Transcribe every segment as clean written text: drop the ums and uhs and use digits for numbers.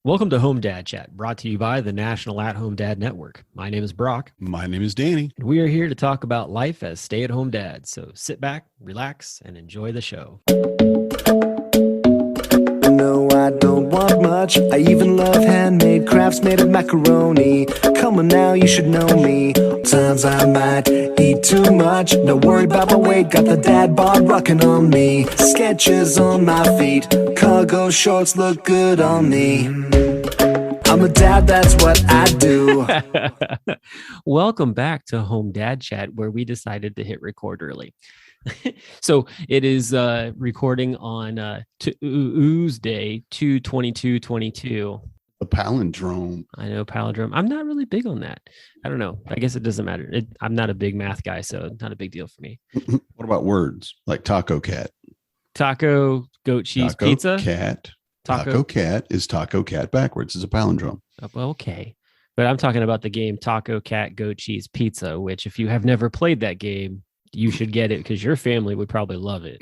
Welcome to Home Dad Chat, brought to you by the National At Home Dad Network. My name is Brock, My name is Danny. and we are here to talk about life as stay at home dads. So sit back, relax, and enjoy the show. No, I don't want much. I even love handmade crafts made of macaroni. Come on now, you should know me. Times I might eat too much. No worry about my weight, got the dad bod rocking on me. Sketches on my feet, cargo shorts look good on me. I'm a dad, that's what I do. Welcome back to Home Dad Chat, where we decided to hit record early. So it is recording on Tuesday, 2/22/22. The palindrome. I know palindrome. I'm not really big on that. I don't know. I guess it doesn't matter. I'm not a big math guy, so not a big deal for me. What about words like taco cat? Taco, goat cheese, Taco pizza. cat. Taco cat is taco cat backwards. It's a palindrome. Well, okay. But I'm talking about the game Taco Cat Goat Cheese Pizza, which if you have never played that game, you should get it because your family would probably love it.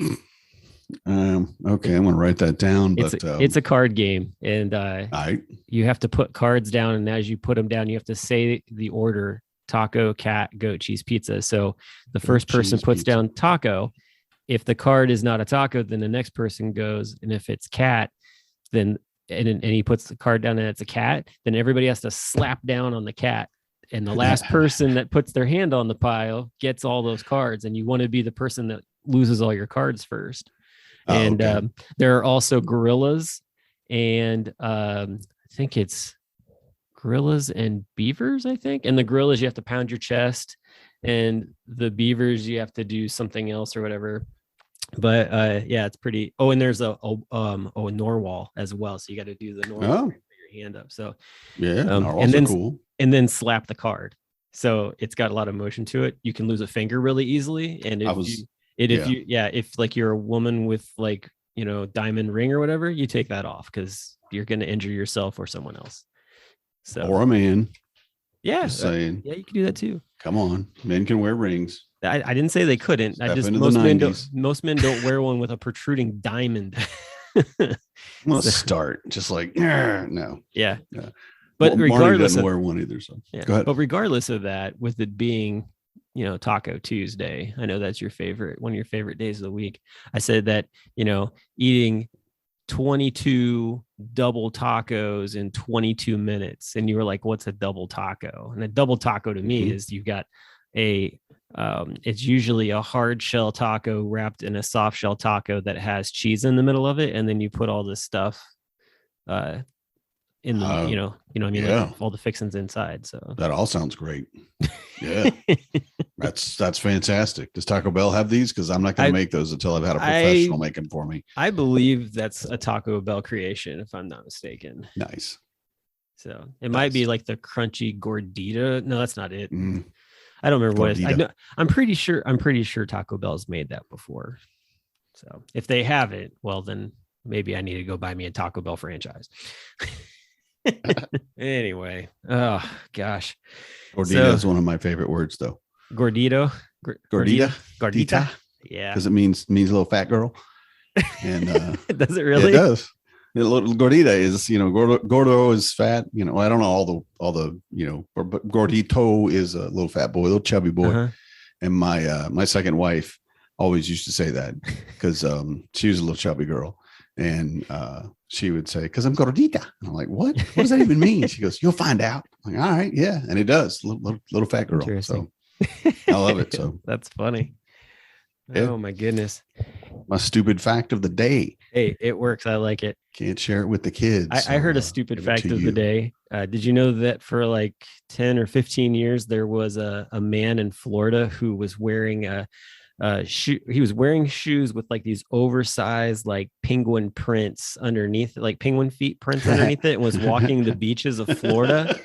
Okay, I'm gonna write that down. But It's a card game, and I you have to put cards down, and as you put them down, you have to say the order: Taco Cat Goat Cheese Pizza. So the first person puts down taco. If the card is not a taco, then the next person goes, and if it's cat, then and he puts the card down and it's a cat, then everybody has to slap down on the cat. And the last person that puts their hand on the pile gets all those cards. And you want to be the person that loses all your cards first. And okay. There are also gorillas and I think it's gorillas and beavers, I think. And the gorillas, you have to pound your chest, and the beavers, you have to do something else or whatever. But yeah, it's pretty. Oh, and there's a narwhal as well. So you got to do the narwhal. Put your hand up. So yeah, narwhals and then are cool. And then slap the card. So it's got a lot of motion to it. You can lose a finger really easily. And if like you're a woman with like, diamond ring or whatever, you take that off because you're going to injure yourself or someone else. So or a man. Yeah. Just saying. Yeah, you can do that too. Come on. Men can wear rings. I didn't say they couldn't. Most men don't wear one with a protruding diamond. Let's start just like no. Yeah. But regardless doesn't wear one either. So yeah. Go ahead. But regardless of that, with it being, Taco Tuesday, I know that's one of your favorite days of the week. I said that, eating 22 double tacos in 22 minutes. And you were like, what's a double taco? And a double taco to me is you've got it's usually a hard shell taco wrapped in a soft shell taco that has cheese in the middle of it. And then you put all this stuff in the, what I mean? Yeah. Like all the fixings inside. So that all sounds great. Yeah. That's fantastic. Does Taco Bell have these? Because I'm not going to make those until I've had a professional make them for me. I believe that's a Taco Bell creation, if I'm not mistaken. Nice. So it might be like the crunchy gordita. No, that's not it. I don't remember what it is. I know, I'm pretty sure Taco Bell's made that before. So if they have it, well, then maybe I need to go buy me a Taco Bell franchise. Anyway, oh gosh, gordita is one of my favorite words, though. Gordita. Yeah, because it means a little fat girl. And does it really? It does. Little gordita is, gordo is fat. I don't know all the but gordito is a little fat boy, little chubby boy. Uh-huh. And my second wife always used to say that because she was a little chubby girl. And she would say, because I'm gordita. And I'm like, what? What does that even mean? She goes, you'll find out. I'm like, all right, yeah. And it does. Little fat girl. So I love it. So that's funny. Yeah. Oh my goodness. My stupid fact of the day. Hey, it works. I like it. Can't share it with the kids. I heard a stupid fact of the day. Did you know that for like 10 or 15 years, there was a man in Florida who was wearing he was wearing shoes with like these oversized like penguin prints underneath, like penguin feet prints underneath it, and was walking the beaches of Florida.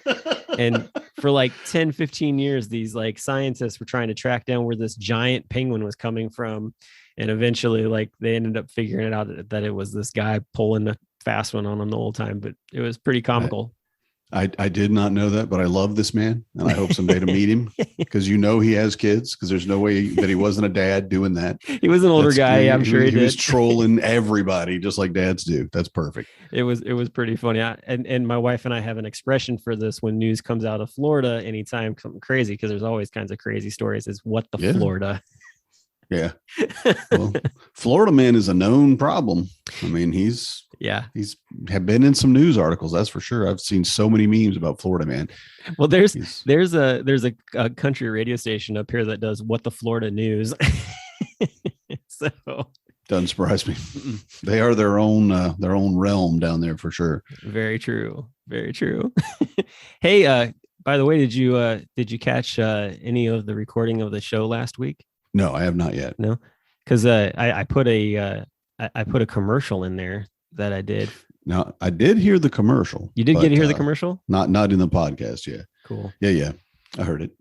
And for like 10, 15 years, these like scientists were trying to track down where this giant penguin was coming from. And eventually, like, they ended up figuring it out that it was this guy pulling the fast one on them the whole time. But it was pretty comical. I did not know that, but I love this man, and I hope someday to meet him, because he has kids, because there's no way that he wasn't a dad doing that. He was an older guy. I'm sure he did. Was trolling everybody just like dads do. That's perfect. It was pretty funny. And my wife and I have an expression for this when news comes out of Florida anytime something crazy, because there's always kinds of crazy stories, is what the Florida. Yeah. Well, Florida man is a known problem. I mean, he's have been in some news articles, that's for sure. I've seen so many memes about Florida man. Well, there's a country radio station up here that does what the Florida news. So doesn't surprise me. They are their own realm down there for sure. Very true. Very true. Hey, by the way, did you catch any of the recording of the show last week? No, I have not yet. No, because I put a commercial in there that I did. Now, I did hear the commercial. You did get to hear the commercial? Not in the podcast. Yeah. Cool. Yeah. I heard it.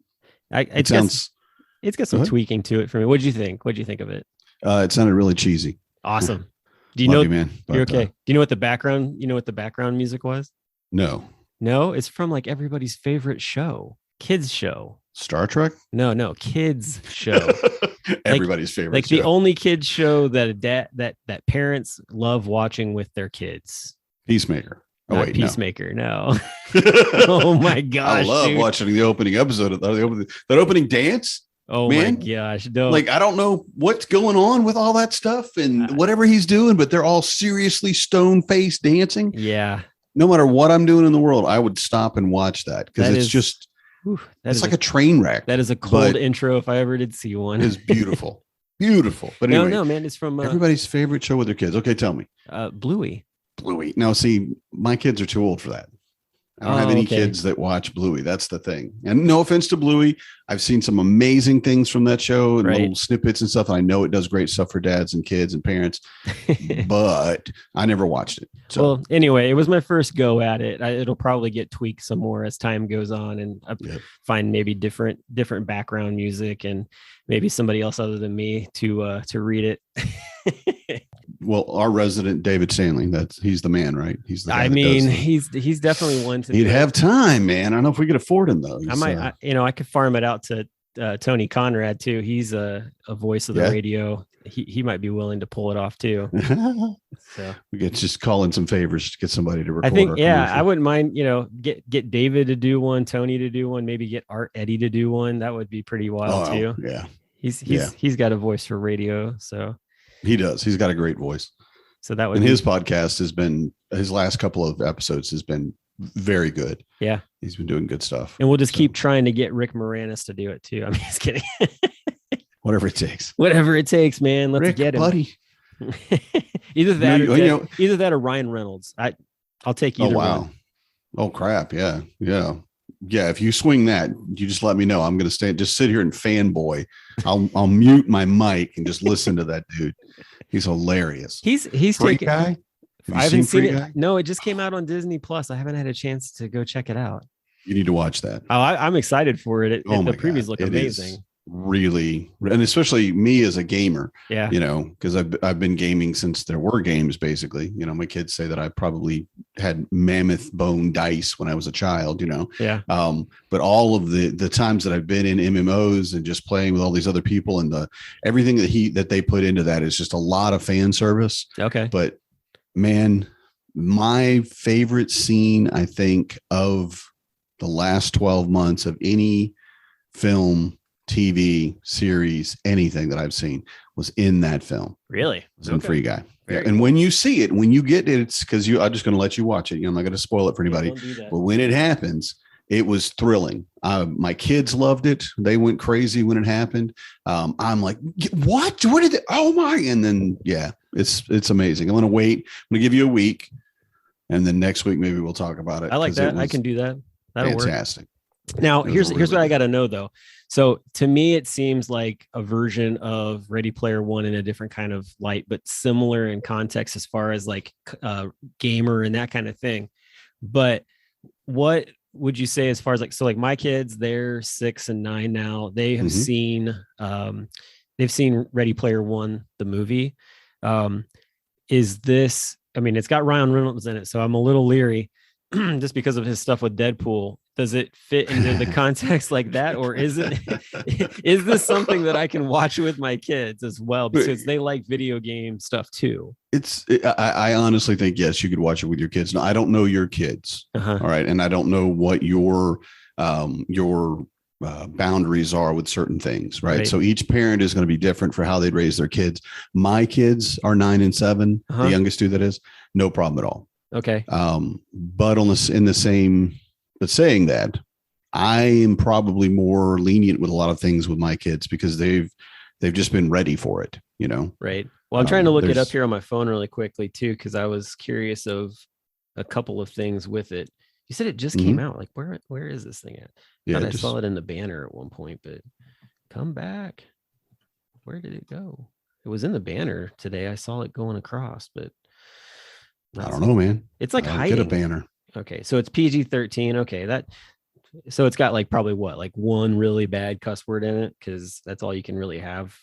It's got some tweaking to it for me. What'd you think? What'd you think of it? It sounded really cheesy. Awesome. Do you know, man? But, you're okay. Do you know what the background music was? No, it's from like everybody's favorite show, kids show. Star Trek? No, kids show. Everybody's favorite. Like show. The only kids show that parents love watching with their kids. Peacemaker. Oh, Not wait, Peacemaker. No. Oh my gosh! I love watching the opening episode of that opening dance. Oh man. My gosh! No. Like, I don't know what's going on with all that stuff and whatever he's doing, but they're all seriously stone-faced dancing. Yeah. No matter what I'm doing in the world, I would stop and watch that, because it's just. It's like a train wreck. That is a cold intro if I ever did see one. It's beautiful. Beautiful. But anyway, no, man, it's from everybody's favorite show with their kids. Okay, tell me. Bluey. Now, see, my kids are too old for that. I don't have any kids that watch Bluey. That's the thing. And no offense to Bluey. I've seen some amazing things from that show and little snippets and stuff. And I know it does great stuff for dads and kids and parents, but I never watched it. So. Well, anyway, it was my first go at it. It'll probably get tweaked some more as time goes on, and find maybe different background music and maybe somebody else other than me to read it. Well, our resident David Stanley, he's the man, right? He's the guy he's definitely one to. He'd have time, man. I don't know if we could afford him though. I could farm it out to Tony Conrad too. He's a voice of the radio. He might be willing to pull it off too. So we could just call in some favors to get somebody to record. I think, I wouldn't mind, get David to do one, Tony to do one, maybe get Art Eddie to do one. That would be pretty wild too. Yeah. He's got a voice for radio. So he does. He's got a great voice. So that would his podcast has been, his last couple of episodes has been very good. Yeah. He's been doing good stuff. And we'll just keep trying to get Rick Moranis to do it too. I'm just kidding. Whatever it takes. Whatever it takes, man. Let's get him. Buddy. Either that or Ryan Reynolds. I'll take either one. Oh crap. Yeah. If you swing that, you just let me know. I'm going to just sit here and fanboy. I'll mute my mic and just listen to that dude. He's hilarious. He's Free Guy. I haven't seen it. No, it just came out on Disney Plus. I haven't had a chance to go check it out. You need to watch that. Oh, I'm excited for it. The previews look amazing. Really, and especially me as a gamer. Yeah. Because I've been gaming since there were games, basically. My kids say that I probably had mammoth bone dice when I was a child, Yeah. But all of the times that I've been in MMOs and just playing with all these other people and everything that they put into that is just a lot of fan service. Okay. But man, my favorite scene, I think, of the last 12 months of any film, TV series, anything that I've seen was in that film. Really? It was in Free Guy. Yeah. And when you see it, when you get it, it's because I'm just going to let you watch it. I'm not going to spoil it for anybody. But when it happens, it was thrilling. My kids loved it. They went crazy when it happened. I'm like, what? What did it? Oh my! And then it's amazing. I'm going to wait. I'm going to give you a week, and then next week maybe we'll talk about it. I like that. I can do that. That'll fantastic. Work. Now here's what I got to know though. So to me, it seems like a version of Ready Player One in a different kind of light, but similar in context as far as like gamer and that kind of thing. But what would you say as far as like my kids, they're 6 and 9 now. They have seen Ready Player One, the movie. Is this? I mean, it's got Ryan Reynolds in it, so I'm a little leery. just because of his stuff with Deadpool, does it fit into the context like that, or is this something that I can watch with my kids as well, because they like video game stuff too? I honestly think yes, you could watch it with your kids. Now, I don't know your kids, all right, and I don't know what your boundaries are with certain things, right? So each parent is going to be different for how they'd raise their kids. My kids are 9 and 7, the youngest two, that is, no problem at all. Okay. But saying that, I am probably more lenient with a lot of things with my kids because they've just been ready for it, you know? Right. Well, I'm trying to look it up here on my phone really quickly too, because I was curious of a couple of things with it. You said it just came out. Like, where is this thing at? Yeah, I saw it in the banner at one point, but come back. Where did it go? It was in the banner today. I saw it going across, but I don't know, man. It's like hiding. Get a banner. Okay, so it's PG-13. Okay, so it's got like probably like one really bad cuss word in it, because that's all you can really have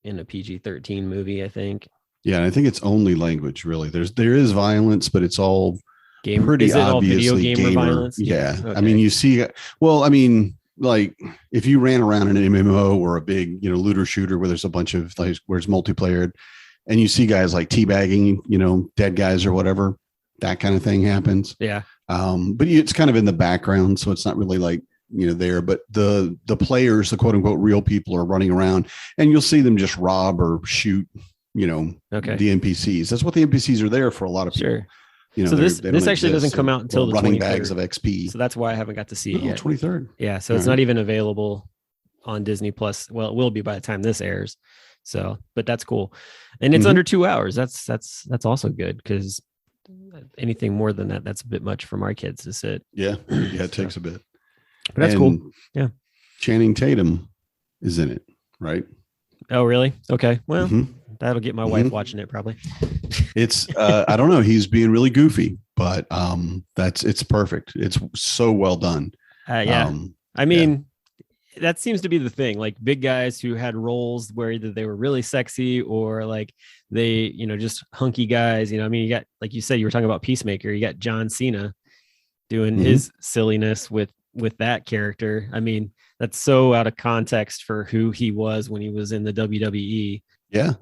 in a PG-13 movie, I think. Yeah, and I think it's only language, really. There is violence, but it's all pretty obviously video gamer violence. Yeah. Okay. I mean, you see, well, I mean, like if you ran around in an MMO or a big, looter shooter where there's a bunch of like where it's multiplayer, and you see guys like teabagging, dead guys or whatever, that kind of thing happens. Yeah. But it's kind of in the background, so it's not really like there. But the players, the quote unquote real people, are running around, and you'll see them just rob or shoot, the NPCs. That's what the NPCs are there for. A lot of people. Sure. So this actually doesn't come out until the running 23rd. Bags of XP. So that's why I haven't got to see it yet. 23rd. Yeah. So it's not even available on Disney Plus. Well, it will be by the time this airs. So, but that's cool. And it's under 2 hours. That's also good, because anything more than that, that's a bit much for my kids to sit. Yeah. Yeah. It takes a bit. But that's cool. Yeah. Channing Tatum is in it, right? Oh, really? Okay. Well, that'll get my wife watching it probably. It's I don't know. He's being really goofy, but it's perfect. It's so well done. Yeah. I mean, that seems to be the thing. Like big guys who had roles where either they were really sexy or like they, just hunky guys. I mean, you got, like you said, you were talking about Peacemaker. You got John Cena doing his silliness with that character. I mean, that's so out of context for who he was when he was in the WWE. Yeah.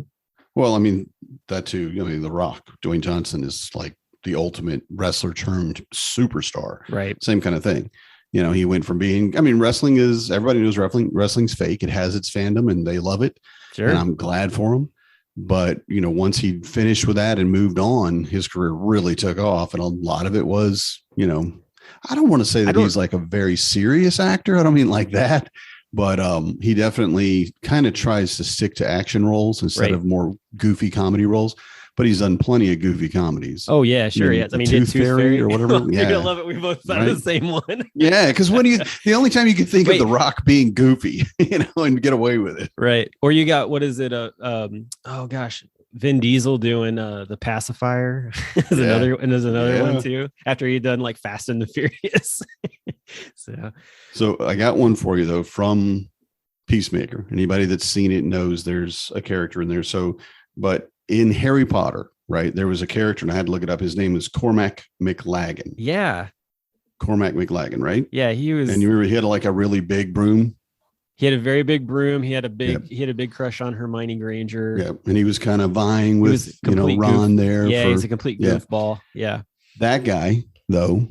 Well, I mean, that too, The Rock, Dwayne Johnson, is like the ultimate wrestler turned superstar. Right. Same kind of thing. He went from being, wrestling is, everybody knows wrestling's fake. It has its fandom and they love it. Sure. And I'm glad for him. But, once he finished with that and moved on, his career really took off. And a lot of it was, I don't want to say that he's like a very serious actor. I don't mean like that. But he definitely kind of tries to stick to action roles instead of more goofy comedy roles. But he's done plenty of goofy comedies. and yeah. I mean, Tooth Fairy or whatever. You're gonna love it. We both thought the same one. Yeah, because the only time you can think of The Rock being goofy, and get away with it, right? Or you got, what is it? Oh gosh, Vin Diesel doing the Pacifier is another one too. After he done like Fast and the Furious. So I got one for you though from Peacemaker. Anybody that's seen it knows there's a character in there. So, but in Harry Potter, right, there was a character, and I had to look it up. His name was Cormac McLagan. Yeah. Cormac McLagan, right? Yeah, he was. And you remember he had like a really big broom. He had a very big broom. He had a big crush on Hermione Granger. Yeah, and he was kind of vying with Ron there. Yeah, he's a complete goofball. Yeah. That guy though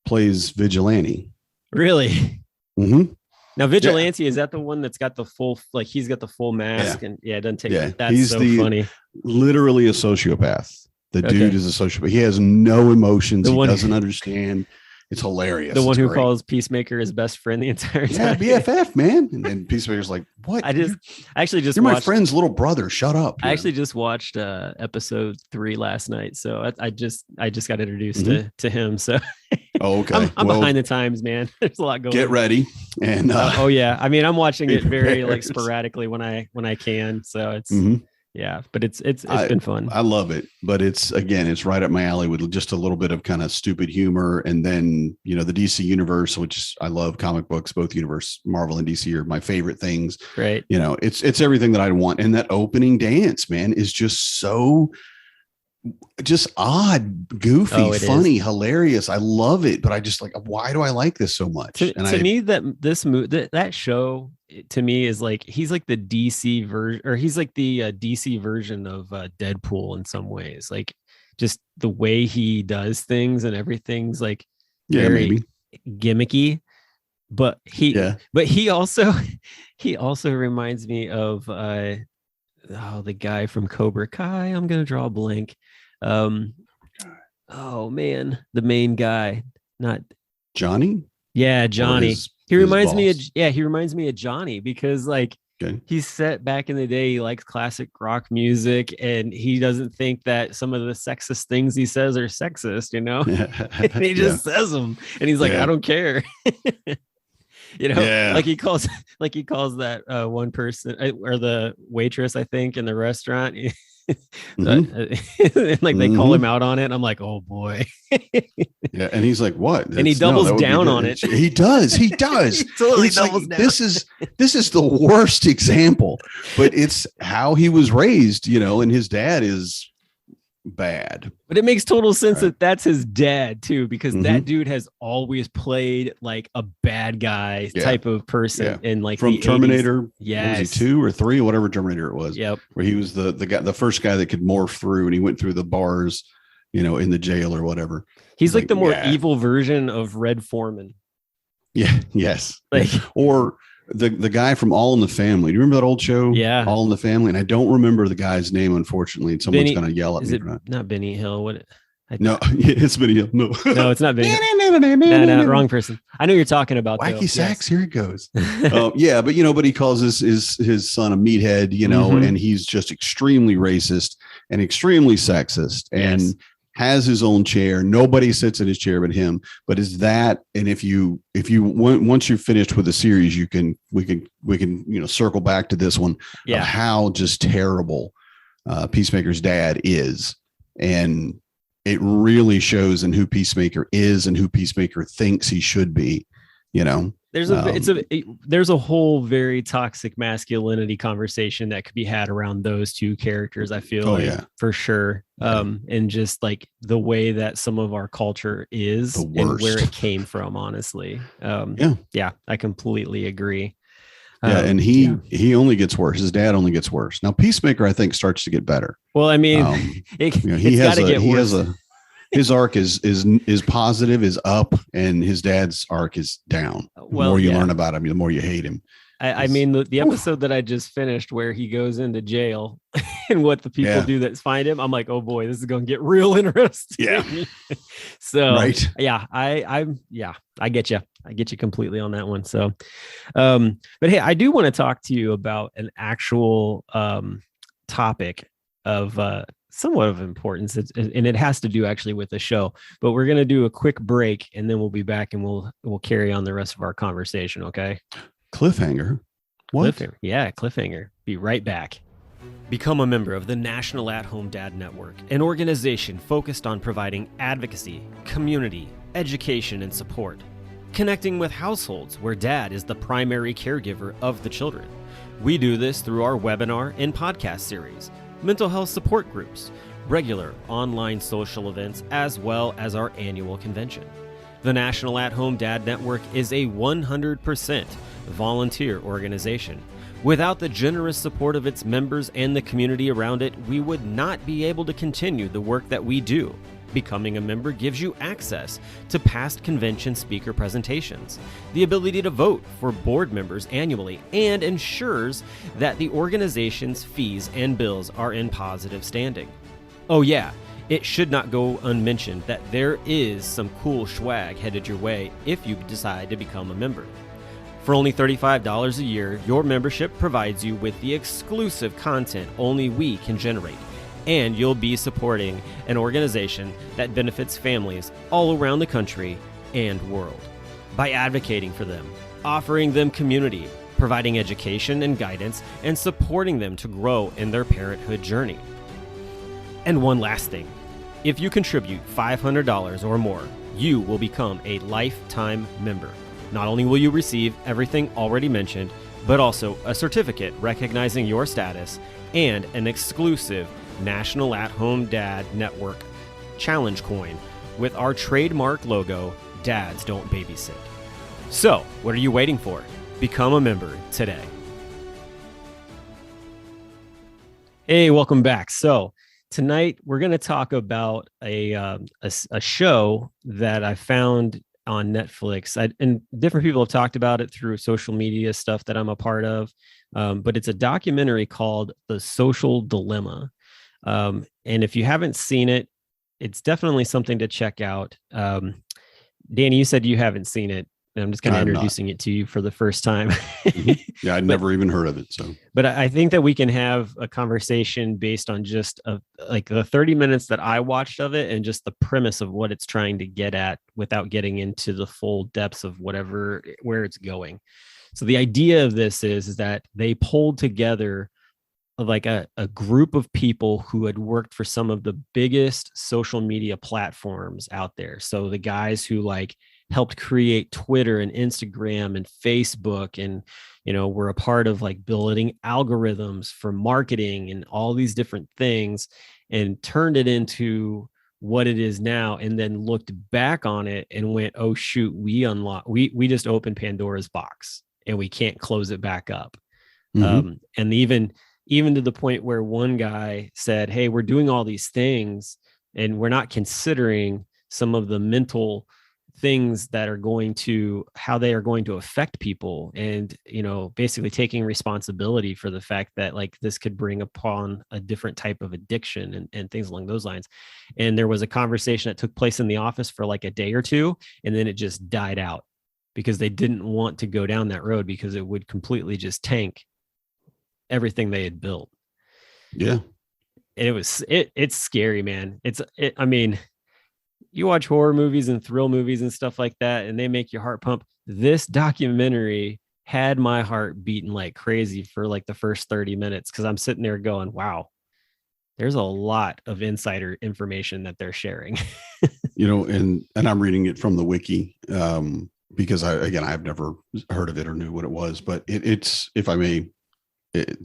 plays Vigilante. Really? Mm-hmm. Now, Vigilante, is that the one that's got the full, like he's got the full mask and it doesn't take. Yeah, that's he's so funny. Literally a sociopath. The dude is a sociopath. He has no emotions. He doesn't understand. It's hilarious. The one who calls Peacemaker his best friend the entire time. Yeah, BFF, man. And then Peacemaker's like, "What? You're watched, my friend's little brother. Shut up." I actually just watched episode 3 last night, so I just got introduced to him. So, okay, I'm behind the times, man. There's a lot going. Get ready, and I mean, I'm watching it very like sporadically when I can. So it's. Yeah, but it's been fun. I love it, but it's right up my alley with just a little bit of kind of stupid humor, and then the DC universe, which I love comic books. Both universe, Marvel and DC, are my favorite things. Right. It's everything that I want, and that opening dance, man, is just so just odd, goofy, funny, hilarious. I love it, but I just like, why do I like this so much? To me, that show to me is like, he's like the DC version, or he's like the DC version of Deadpool in some ways. Like just the way he does things and everything's like very gimmicky. But he also reminds me of the guy from Cobra Kai. I'm gonna draw a blank. Oh man, the main guy, not Johnny. Yeah, Johnny. He reminds me of Johnny because like he's set back in the day. He likes classic rock music, and he doesn't think that some of the sexist things he says are sexist. You know, and he just says them, and he's like, I don't care. You know, like he calls that one person or the waitress, I think, in the restaurant. Like they call him out on it. And I'm like, oh boy. And he's like, what? And he doubles down on it. He does. He totally doubles down. This is the worst example, but it's how he was raised, you know, and his dad is bad. But it makes total sense that that's his dad too, because that dude has always played like a bad guy type of person in like from the Terminator. 80s. Yes. Was he 2 or 3, whatever Terminator it was. Yep. Where he was the guy, the first guy that could morph through, and he went through the bars, you know, in the jail or whatever. He's like the more evil version of Red Foreman. Yeah. Yes. Like or the guy from All in the Family. Do you remember that old show? Yeah. All in the Family. And I don't remember the guy's name, unfortunately. And someone's going to yell at me. Is it not Benny Hill? No, it's Benny Hill. No, it's not Benny Hill. No, wrong person. I know you're talking about Wacky Sax. Here it goes. Yeah, but you know, but he calls his son a meathead, you know, and he's just extremely racist and extremely sexist and has his own chair. Nobody sits in his chair but him. But is that, and if you once you're finished with the series, we can you know circle back to this one of how just terrible Peacemaker's dad is, and it really shows in who Peacemaker is and who Peacemaker thinks he should be. You know, there's a whole very toxic masculinity conversation that could be had around those two characters. I feel for sure. And just like the way that some of our culture is and where it came from, honestly. I completely agree. And he only gets worse. His dad only gets worse. Now Peacemaker, I think, starts to get better. Well, I mean, it's got to get worse. His arc is positive, is up, and his dad's arc is down. The more you learn about him, the more you hate him. I mean, the episode that I just finished where he goes into jail and what the people do that find him, I'm like, oh boy, this is going to get real interesting. Yeah. So, I get you. I get you completely on that one. So, but hey, I do want to talk to you about an actual topic of somewhat of importance, and it has to do actually with the show. But we're going to do a quick break, and then we'll be back, and we'll carry on the rest of our conversation. Okay. Cliffhanger. What? Cliffhanger. Be right back. Become a member of the National At-Home Dad Network, an organization focused on providing advocacy, community, education, and support. Connecting with households where dad is the primary caregiver of the children. We do this through our webinar and podcast series, mental health support groups, regular online social events, as well as our annual convention. The National At-Home Dad Network is a 100% volunteer organization. Without the generous support of its members and the community around it, we would not be able to continue the work that we do. Becoming a member gives you access to past convention speaker presentations, the ability to vote for board members annually, and ensures that the organization's fees and bills are in positive standing. Oh yeah, it should not go unmentioned that there is some cool swag headed your way if you decide to become a member. For only $35 a year, your membership provides you with the exclusive content only we can generate, and you'll be supporting an organization that benefits families all around the country and world. By advocating for them, offering them community, providing education and guidance, and supporting them to grow in their parenthood journey. And one last thing, if you contribute $500 or more, you will become a lifetime member. Not only will you receive everything already mentioned, but also a certificate recognizing your status and an exclusive National At-Home Dad Network Challenge Coin with our trademark logo, Dads Don't Babysit. So, what are you waiting for? Become a member today. Hey, welcome back. So tonight we're going to talk about a show that I found on Netflix. And different people have talked about it through social media stuff that I'm a part of. But it's a documentary called The Social Dilemma. And if you haven't seen it, it's definitely something to check out. Danny, you said you haven't seen it. And I'm just kind of introducing it to you for the first time. Yeah, I'd never even heard of it. So, but I think that we can have a conversation based on just like the 30 minutes that I watched of it and just the premise of what it's trying to get at without getting into the full depths of where it's going. So the idea of this is that they pulled together like a group of people who had worked for some of the biggest social media platforms out there. So the guys who like helped create Twitter and Instagram and Facebook and, were a part of like building algorithms for marketing and all these different things and turned it into what it is now. And then looked back on it and went, oh shoot, we just opened Pandora's box and we can't close it back up. And even to the point where one guy said, hey, we're doing all these things and we're not considering some of the mental things that are how they are going to affect people. And, basically taking responsibility for the fact that like this could bring upon a different type of addiction and things along those lines. And there was a conversation that took place in the office for like a day or two, and then it just died out because they didn't want to go down that road because it would completely just tank everything they had built. Yeah. And it's scary, man. I mean, you watch horror movies and thrill movies and stuff like that, and they make your heart pump. This documentary had my heart beating like crazy for like the first 30 minutes. Cause I'm sitting there going, wow, there's a lot of insider information that they're sharing. And I'm reading it from the wiki. Because I've never heard of it or knew what it was, but it's, if I may,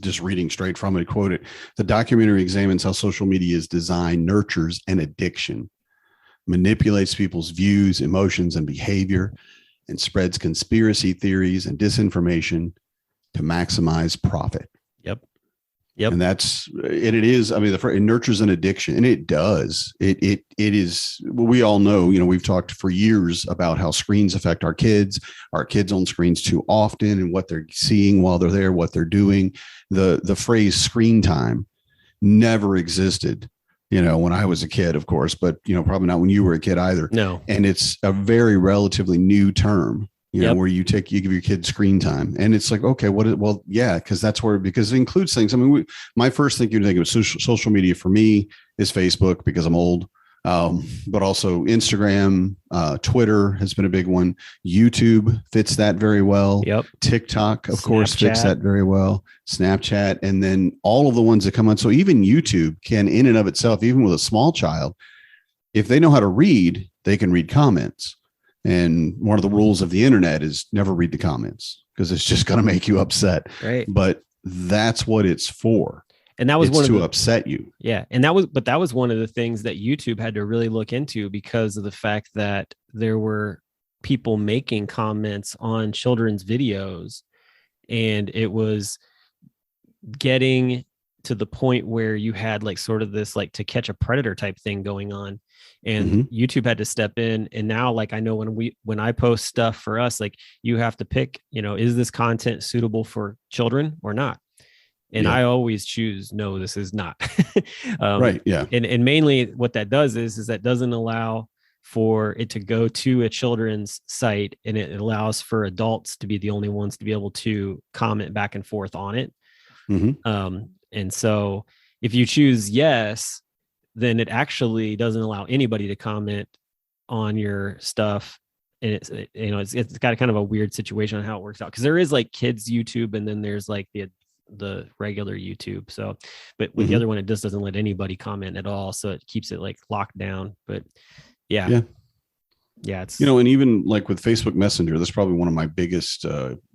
just reading straight from it, quote it, the documentary examines how social media is designed, nurtures an addiction, manipulates people's views, emotions, and behavior, and spreads conspiracy theories and disinformation to maximize profit. Yep. And it is, I mean, it nurtures an addiction, and it does. It is, we all know, we've talked for years about how screens affect our kids on screens too often and what they're seeing while they're there, what they're doing. The phrase screen time never existed, when I was a kid, of course, but, probably not when you were a kid either. No. And it's a very relatively new term. Where you give your kids screen time, and it's like, okay, because it includes things. I mean, my first thing you'd think of social media for me is Facebook because I'm old, but also Instagram, Twitter has been a big one. YouTube fits that very well. Yep. TikTok, of course, fits that very well. Snapchat, and then all of the ones that come on. So even YouTube can, in and of itself, even with a small child, if they know how to read, they can read comments. And one of the rules of the internet is never read the comments because it's just going to make you upset. Right. But that's what it's for. And that was upset you. Yeah. And that was one of the things that YouTube had to really look into because of the fact that there were people making comments on children's videos, and it was getting to the point where you had like sort of this like To Catch a Predator type thing going on. And YouTube had to step in. And now, like, I know when I post stuff for us, like, you have to pick, is this content suitable for children or not? And I always choose, no, this is not. Right. Yeah. And mainly what that does is that doesn't allow for it to go to a children's site, and it allows for adults to be the only ones to be able to comment back and forth on it. And so if you choose yes, then it actually doesn't allow anybody to comment on your stuff. And it's got kind of a weird situation on how it works out. Cause there is like kids YouTube, and then there's like the regular YouTube. So, but with the other one, it just doesn't let anybody comment at all. So it keeps it like locked down. But yeah. It's, and even like with Facebook Messenger, that's probably one of my biggest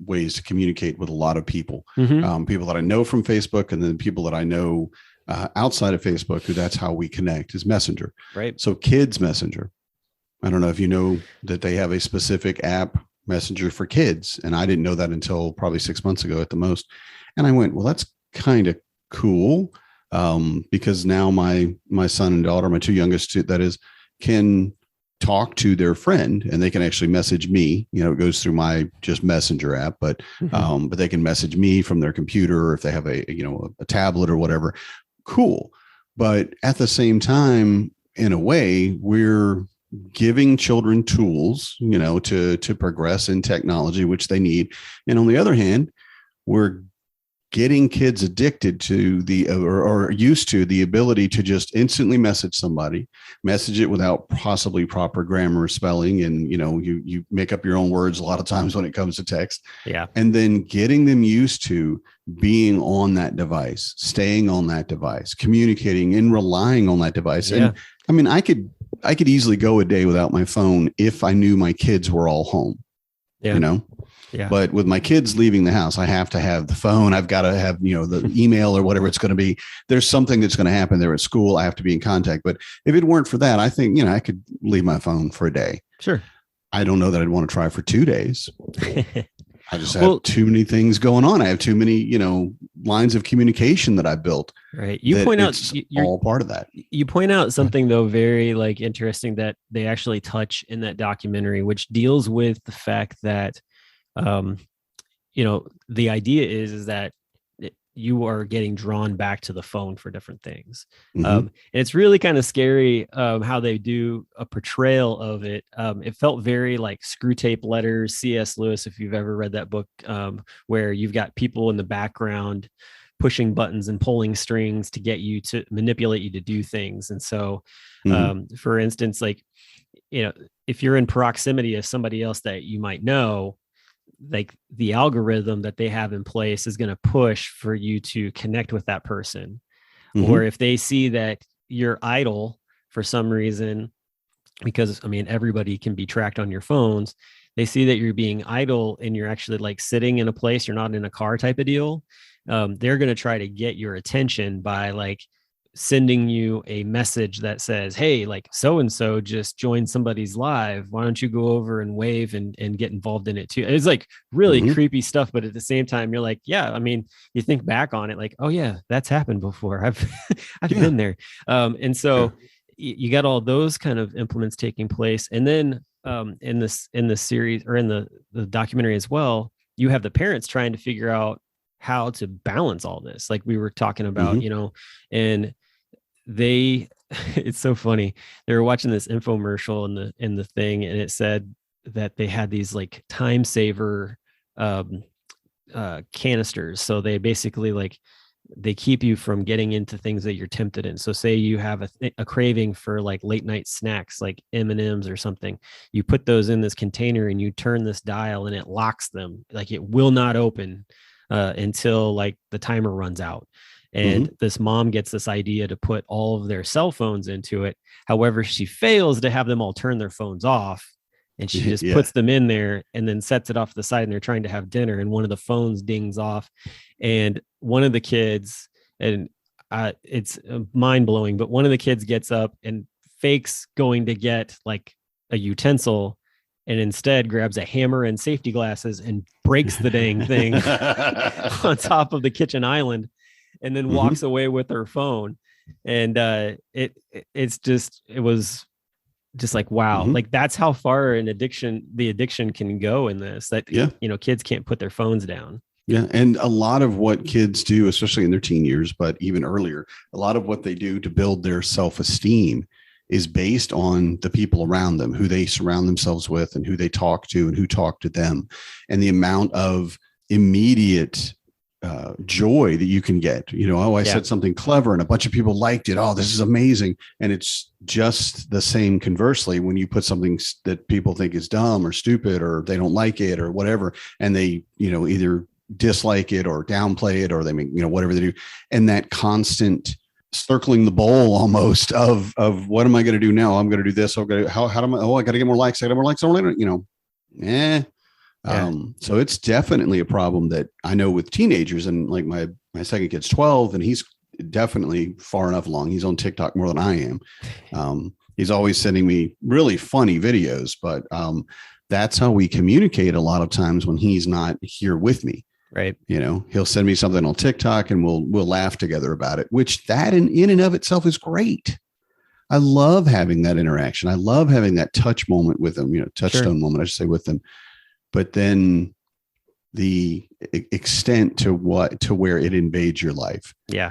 ways to communicate with a lot of people, people that I know from Facebook, and then people that I know outside of Facebook, who that's how we connect, is Messenger. Right. So Kids Messenger. I don't know if you know that they have a specific app, Messenger for kids. And I didn't know that until probably 6 months ago at the most. And I went, well, that's kind of cool. Because now my son and daughter, my two youngest, that is, can talk to their friend, and they can actually message me. You know, it goes through my just Messenger app, but they can message me from their computer, or if they have a tablet or whatever. Cool. But at the same time, in a way, we're giving children tools, to progress in technology, which they need. And on the other hand, we're getting kids addicted to or used to the ability to just instantly message it without possibly proper grammar or spelling. And, you make up your own words a lot of times when it comes to text. Yeah. And then getting them used to being on that device, staying on that device, communicating and relying on that device. Yeah. And I mean, I could easily go a day without my phone if I knew my kids were all home, Yeah. But with my kids leaving the house, I have to have the phone. I've got to have, the email or whatever it's going to be. There's something that's going to happen there at school. I have to be in contact. But if it weren't for that, I think, I could leave my phone for a day. Sure. I don't know that I'd want to try for 2 days. I just have too many things going on. I have too many, lines of communication that I built. Right. You point out you're all part of that. You point out something though, very interesting that they actually touch in that documentary, which deals with the fact that, the idea is that you are getting drawn back to the phone for different things. Mm-hmm. And it's really kind of scary how they do a portrayal of it. It felt very like Screw Tape Letters, C.S. Lewis, if you've ever read that book, where you've got people in the background pushing buttons and pulling strings to get you to manipulate you to do things. And so, for instance, like, if you're in proximity of somebody else that you might know, like the algorithm that they have in place is going to push for you to connect with that person. Mm-hmm. Or if they see that you're idle for some reason, because everybody can be tracked on your phones, they see that you're being idle and you're actually like sitting in a place, you're not in a car type of deal. They're going to try to get your attention by like sending you a message that says, hey, like so-and-so just joined somebody's live. Why don't you go over and wave and get involved in it too? It's like really creepy stuff. But at the same time, you're like, yeah, you think back on it like, oh yeah, that's happened before. I've been there. And so you got all those kind of implements taking place. And then in this series, or in the documentary as well, you have the parents trying to figure out how to balance all this. Like we were talking about, and it's so funny. They were watching this infomercial in the thing, and it said that they had these like time saver canisters. So they basically they keep you from getting into things that you're tempted in. So say you have a craving for like late night snacks, like M&Ms or something, you put those in this container and you turn this dial and it locks them. Like it will not open until like the timer runs out. And this mom gets this idea to put all of their cell phones into it. However, she fails to have them all turn their phones off. And she just puts them in there and then sets it off to the side, and they're trying to have dinner. And one of the phones dings off. And one of the kids, and it's mind blowing, but one of the kids gets up and fakes going to get like a utensil, and instead grabs a hammer and safety glasses and breaks the dang thing on top of the kitchen island. And then walks away with her phone. And it was just like, wow, like that's how far the addiction can go in this, that, kids can't put their phones down. Yeah. And a lot of what kids do, especially in their teen years, but even earlier, a lot of what they do to build their self-esteem is based on the people around them, who they surround themselves with and who they talk to and who talk to them. And the amount of immediate joy that you can get, I said something clever and a bunch of people liked it. Oh, this is amazing. And it's just the same conversely when you put something that people think is dumb or stupid, or they don't like it or whatever, and they, either dislike it or downplay it, or they make, whatever they do. And that constant circling the bowl almost of what am I going to do now? I'm going to do this. How do I got to get more likes. I got more likes. So it's definitely a problem that I know with teenagers, and like my second kid's 12 and he's definitely far enough along. He's on TikTok more than I am. He's always sending me really funny videos, but that's how we communicate a lot of times when he's not here with me. Right. You know, he'll send me something on TikTok and we'll laugh together about it, which that in and of itself is great. I love having that interaction. I love having that touch moment with them, you know, touchstone moment, I should say, with them. But then the extent to where it invades your life. Yeah.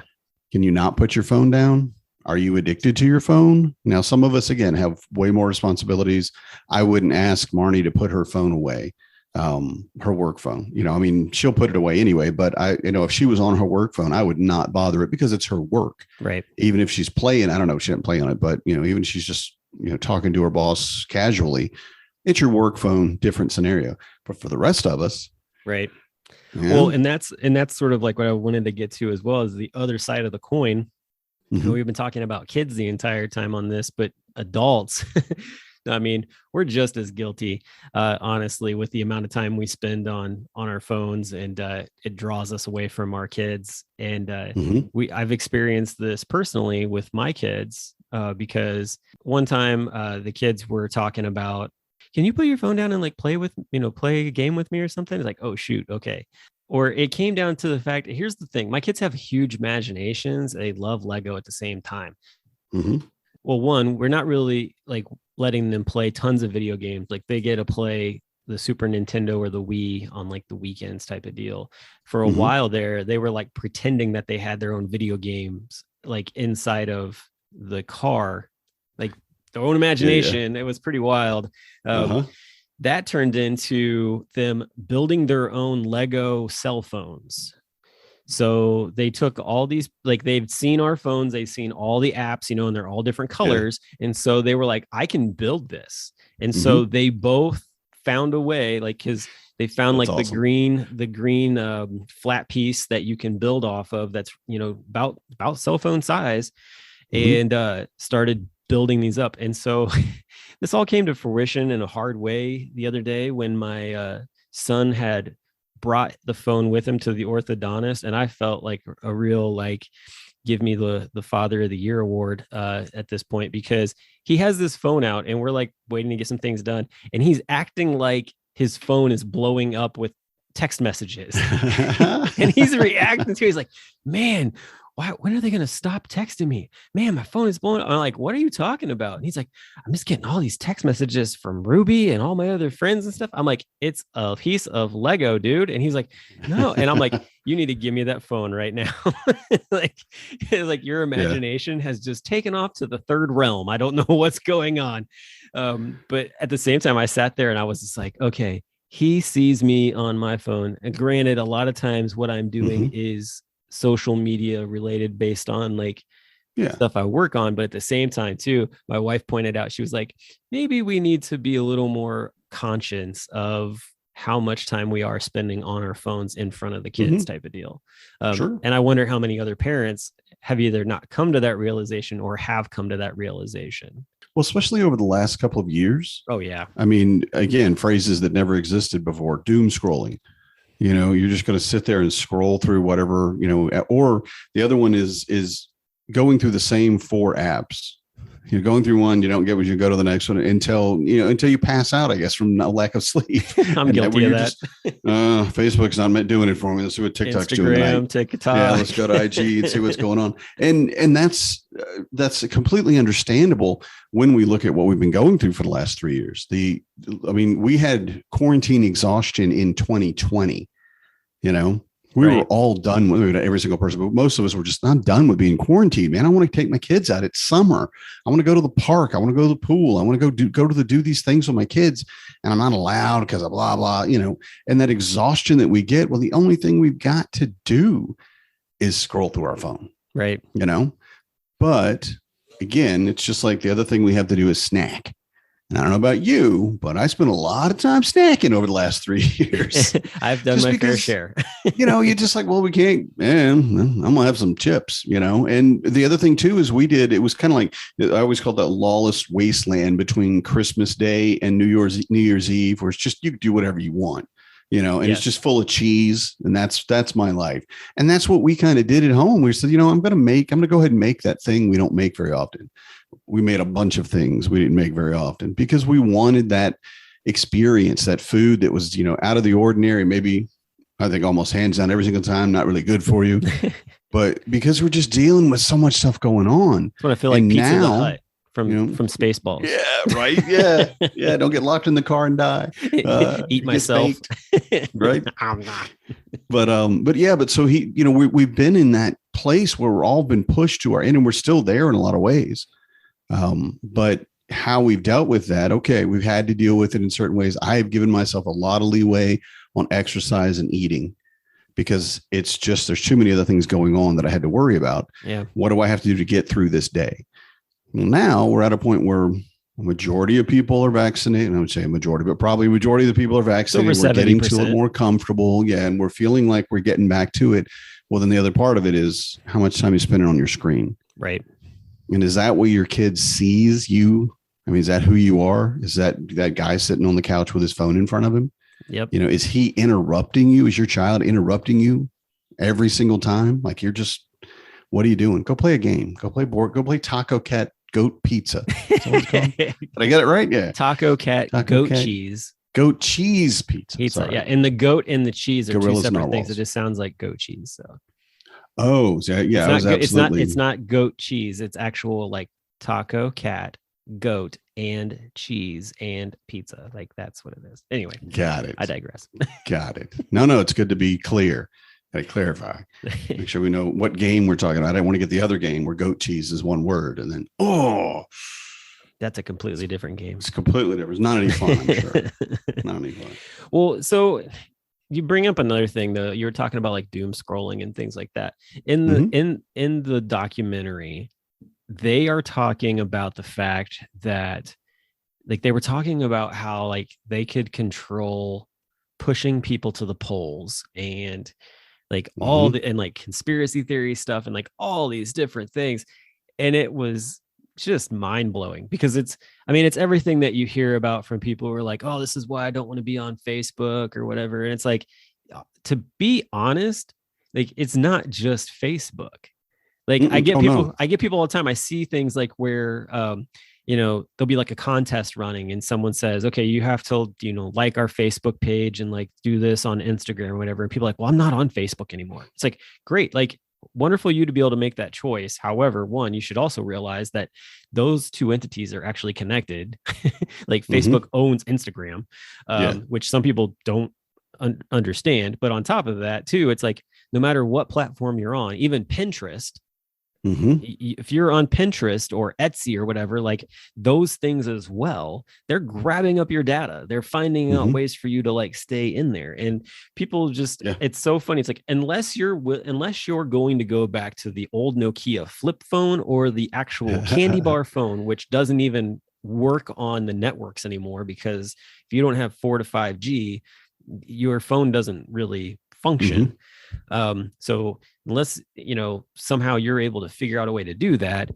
Can you not put your phone down? Are you addicted to your phone? Now, some of us, again, have way more responsibilities. I wouldn't ask Marnie to put her phone away, her work phone. You know, I mean, she'll put it away anyway, but if she was on her work phone, I would not bother it because it's her work. Right. Even if she's playing, I don't know, she didn't play on it, but, even if she's just, talking to her boss casually, it's your work phone, different scenario. But for the rest of us. Right. Yeah. Well, and that's sort of like what I wanted to get to as well, as the other side of the coin. Mm-hmm. We've been talking about kids the entire time on this, but adults, I mean, we're just as guilty, honestly, with the amount of time we spend on our phones, and it draws us away from our kids. And I've experienced this personally with my kids, because one time the kids were talking about, can you put your phone down and like play a game with me or something? It's like, oh, shoot. Okay. Or it came down to the fact, here's the thing. My kids have huge imaginations. They love Lego at the same time. Mm-hmm. Well, one, we're not really like letting them play tons of video games. Like they get to play the Super Nintendo or the Wii on like the weekends type of deal. For a while there, they were like pretending that they had their own video games, like inside of the car, like their own imagination. Yeah. It was pretty wild. That turned into them building their own Lego cell phones. So they took all these, like they've seen our phones, they've seen all the apps, and they're all different colors. Yeah. And so they were like, I can build this. And so they both found a way, like, cause they found that's like awesome. the green flat piece that you can build off of. That's, about cell phone size, and started building these up. And so this all came to fruition in a hard way the other day when my son had brought the phone with him to the orthodontist, and I felt like a real, like, give me the Father of the Year award at this point, because he has this phone out and we're like waiting to get some things done, and he's acting like his phone is blowing up with text messages. And he's reacting to it. He's like, man, when are they going to stop texting me? Man, my phone is blowing up. I'm like, what are you talking about? And he's like, I'm just getting all these text messages from Ruby and all my other friends and stuff. I'm like, it's a piece of Lego, dude. And he's like, no. And I'm like, you need to give me that phone right now. like your imagination has just taken off to the third realm. I don't know what's going on. But at the same time, I sat there and I was just like, okay, he sees me on my phone. And granted, a lot of times what I'm doing is social media related, based on like stuff I work on. But at the same time too, my wife pointed out, she was like, maybe we need to be a little more conscious of how much time we are spending on our phones in front of the kids type of deal. Sure. And I wonder how many other parents have either not come to that realization or have come to that realization. Well, especially over the last couple of years. Oh yeah. I mean, again, phrases that never existed before, doom scrolling. You're just going to sit there and scroll through whatever, or the other one is going through the same 4 apps. You're going through one, you don't get what you go to the next one until you pass out, I guess, from a lack of sleep. I'm guilty of that. Facebook's not doing it for me. Let's see what TikTok's doing tonight. TikTok. Yeah, let's go to IG and see what's going on. And that's completely understandable when we look at what we've been going through for the last 3 years. We had quarantine exhaustion in 2020. We were all done with it, every single person, but most of us were just not done with being quarantined, man. I want to take my kids out. It's summer. I want to go to the park. I want to go to the pool. I want to do these things with my kids, and I'm not allowed because of blah, blah, and that exhaustion that we get. Well, the only thing we've got to do is scroll through our phone. Right. But again, it's just like the other thing we have to do is snack. And I don't know about you, but I spent a lot of time snacking over the last 3 years. I've done my fair share. You're just like, well, we can't, I'm going to have some chips, And the other thing too, is it was kind of like, I always called that lawless wasteland between Christmas Day and New Year's Eve, where it's just, you can do whatever you want. and it's just full of cheese. And that's my life. And that's what we kind of did at home. We said, I'm going to go ahead and make that thing we don't make very often. We made a bunch of things we didn't make very often because we wanted that experience, that food that was, out of the ordinary, maybe I think almost hands down every single time, not really good for you, but because we're just dealing with so much stuff going on. That's what I feel like. Pizza the Hut from Spaceballs. Yeah. Right. Yeah. Yeah. Don't get locked in the car and die. Eat myself. Right. But so we've been in that place where we're all been pushed to our end, and we're still there in a lot of ways. But how we've dealt with that, okay, we've had to deal with it in certain ways. I have given myself a lot of leeway on exercise and eating because it's just, there's too many other things going on that I had to worry about. Yeah. What do I have to do to get through this day? Well, now we're at a point where a majority of people are vaccinated. I would say a majority, but probably a majority of the people are vaccinated. We're getting to it more comfortable. Yeah. And we're feeling like we're getting back to it. Well, then the other part of it is how much time you spend on your screen. Right. And is that what your kid sees you? I mean, is that who you are? Is that guy sitting on the couch with his phone in front of him? Yep. Is he interrupting you? Is your child interrupting you every single time? Like what are you doing? Go play a game. Go play Taco Cat Goat Pizza. Did I get it right? Yeah. Taco Cat Goat Cheese. Goat cheese pizza. Yeah. And the goat and the cheese are Gorillas two separate things. It just sounds like goat cheese. So. Oh, yeah. It's not goat cheese. It's actual like Taco Cat, goat, and cheese and pizza. Like that's what it is. Anyway, got it. I digress. Got it. No, it's good to be clear. I clarify. Make sure we know what game we're talking about. I don't want to get the other game where goat cheese is one word and then that's a completely different game. It's completely different. It's not any fun, I'm sure. Not any fun. Well, so you bring up another thing though. You were talking about like doom scrolling and things like that. In the documentary, they are talking about the fact that like they were talking about how like they could control pushing people to the polls and like all the and like conspiracy theory stuff and like all these different things. And it was just mind-blowing because it's everything that you hear about from people who are like, oh, this is why I don't want to be on Facebook or whatever. And it's like, to be honest, like it's not just Facebook. Like I get people all the time. I see things like where, there'll be like a contest running and someone says, okay, you have to, like our Facebook page and like do this on Instagram or whatever. And people are like, well, I'm not on Facebook anymore. It's like, great. Like wonderful you to be able to make that choice. However, one, you should also realize that those two entities are actually connected. Like Facebook owns Instagram, which some people don't understand. But on top of that too, it's like, no matter what platform you're on, even Pinterest, if you're on Pinterest or Etsy or whatever, like those things as well, they're grabbing up your data. They're finding out ways for you to like stay in there. And people just, it's so funny. It's like, unless you're going to go back to the old Nokia flip phone or the actual candy bar phone, which doesn't even work on the networks anymore, because if you don't have 4 to 5G, your phone doesn't really function. So unless, somehow you're able to figure out a way to do that,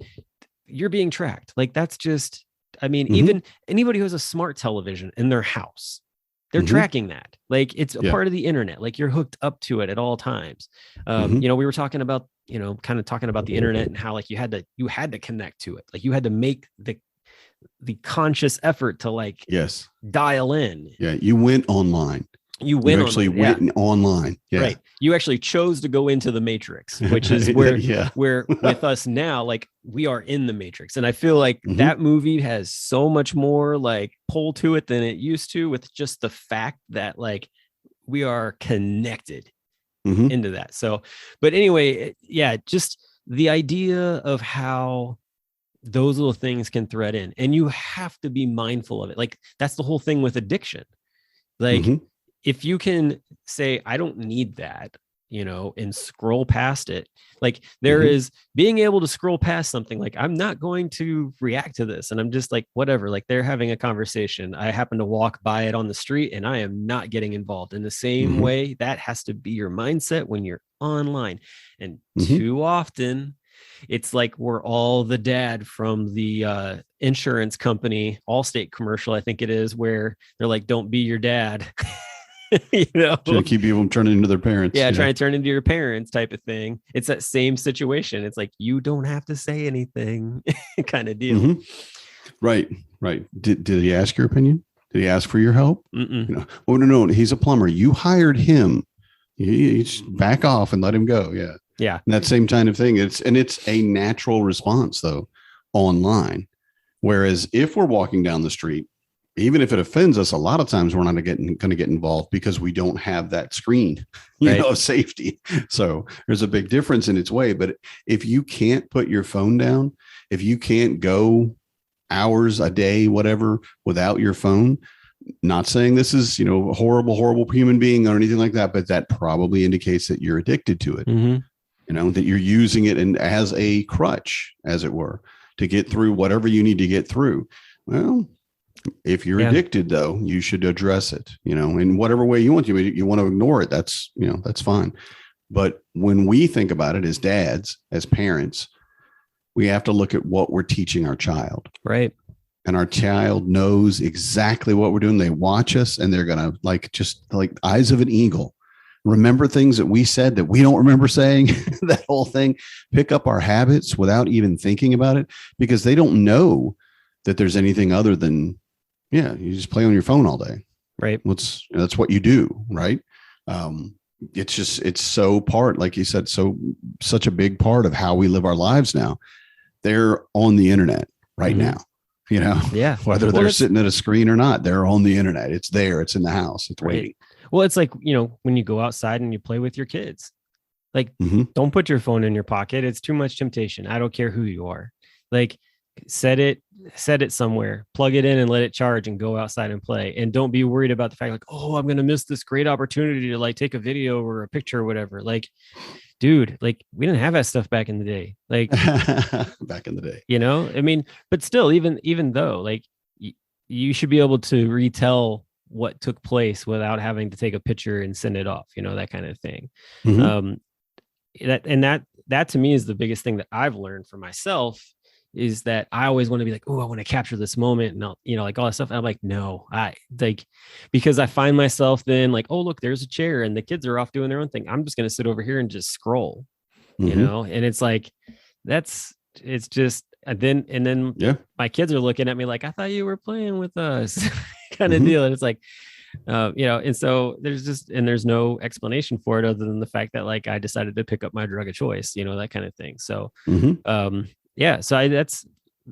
you're being tracked. Like that's just, even anybody who has a smart television in their house, they're tracking that. Like it's a part of the internet. Like you're hooked up to it at all times. We were talking about, kind of talking about the internet and how like you had to connect to it. Like you had to make the conscious effort to like dial in. Yeah. You went online. You went online. Yeah. Right. You actually chose to go into the matrix, which is where where with us now, like we are in the matrix. And I feel like that movie has so much more like pull to it than it used to, with just the fact that like we are connected into that. So, but anyway, just the idea of how those little things can thread in, and you have to be mindful of it. Like that's the whole thing with addiction. Like, if you can say, I don't need that, and scroll past it, like there is being able to scroll past something. Like, I'm not going to react to this. And I'm just like, whatever, like they're having a conversation. I happen to walk by it on the street and I am not getting involved. In the same way, that has to be your mindset when you're online. And too often it's like we're all the dad from the insurance company, Allstate commercial, I think it is, where they're like, don't be your dad. Trying to keep people from turning into their parents. Yeah, trying to turn into your parents type of thing. It's that same situation. It's like, you don't have to say anything kind of deal. Mm-hmm. Right. Did he ask your opinion? Did he ask for your help? Oh, no, he's a plumber. You hired him. You just back off and let him go. Yeah. Yeah. And that same kind of thing. It's a natural response though online. Whereas if we're walking down the street, even if it offends us, a lot of times we're not going to get involved because we don't have that screen, of safety. So there's a big difference in its way. But if you can't put your phone down, if you can't go hours a day, whatever, without your phone, not saying this is, a horrible human being or anything like that, but that probably indicates that you're addicted to it, that you're using it as a crutch, as it were, to get through whatever you need to get through. Well, if you're addicted though, you should address it, in whatever way you want to. You want to ignore it. That's fine. But when we think about it as dads, as parents, we have to look at what we're teaching our child. Right. And our child knows exactly what we're doing. They watch us and they're going to just like eyes of an eagle, remember things that we said that we don't remember saying, that whole thing, pick up our habits without even thinking about it, because they don't know that there's anything other than, you just play on your phone all day. Right. That's what you do. Right. It's so part, like you said, such a big part of how we live our lives now. They're on the internet right now, whether they're sitting at a screen or not, they're on the internet. It's there. It's in the house. It's waiting. Well, it's like, when you go outside and you play with your kids, like, don't put your phone in your pocket. It's too much temptation. I don't care who you are. Like, set it somewhere, plug it in and let it charge and go outside and play. And don't be worried about the fact like, oh, I'm going to miss this great opportunity to like take a video or a picture or whatever. Like, dude, like we didn't have that stuff back in the day. Like back in the day, but still, even though like you should be able to retell what took place without having to take a picture and send it off, that kind of thing. That to me is the biggest thing that I've learned for myself, is that I always want to be like, oh, I want to capture this moment and I'll, like all that stuff. I'm like, no, because I find myself then like, oh, look, there's a chair and the kids are off doing their own thing. I'm just going to sit over here and just scroll, and it's like, it's just, and then my kids are looking at me like, I thought you were playing with us kind of deal. And it's like, and so there's no explanation for it other than the fact that like, I decided to pick up my drug of choice, that kind of thing. So, so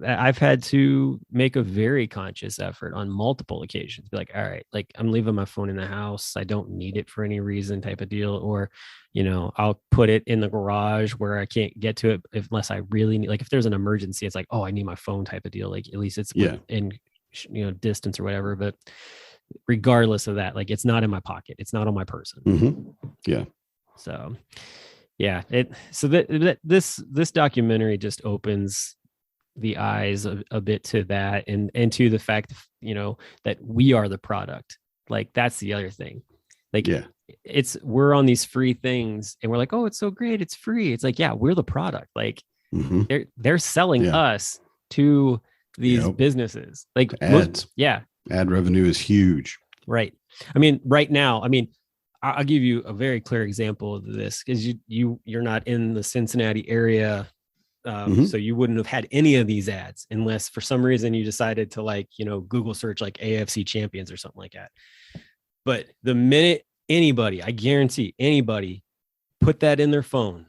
I've had to make a very conscious effort on multiple occasions. Be like, all right, like I'm leaving my phone in the house. I don't need it for any reason type of deal. Or, I'll put it in the garage where I can't get to it unless I really need, like if there's an emergency, it's like, oh, I need my phone type of deal. Like at least it's in, distance or whatever. But regardless of that, like it's not in my pocket. It's not on my person. Yeah. So this documentary just opens the eyes a bit to that and to the fact, that we are the product. Like that's the other thing. Like we're on these free things and we're like, oh, it's so great. It's free. It's like, yeah, we're the product. Like they're selling us to these businesses. Like ads. Ad revenue is huge. Right. I mean, right now, I'll give you a very clear example of this because you're not in the Cincinnati area. So you wouldn't have had any of these ads unless for some reason you decided to Google search like AFC champions or something like that. But the minute I guarantee anybody put that in their phone,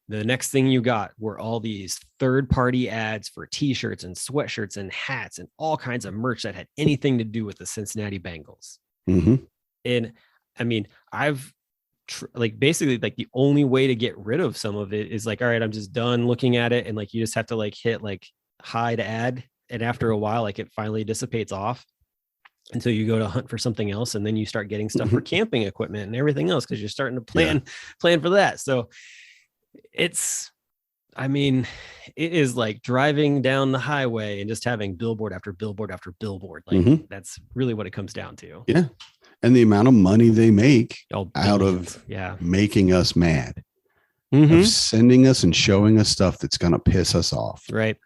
the next thing you got were all these third-party ads for t-shirts and sweatshirts and hats and all kinds of merch that had anything to do with the Cincinnati Bengals. And I've basically like the only way to get rid of some of it is like, all right, I'm just done looking at it. And like, you just have to like hit like hide ad. And after a while, like it finally dissipates off until you go to hunt for something else. And then you start getting stuff for camping equipment and everything else. Cause you're starting to plan for that. So it is like driving down the highway and just having billboard after billboard after billboard. Like that's really what it comes down to. Yeah. And the amount of money they make out of making us mad, of sending us and showing us stuff that's going to piss us off. Right.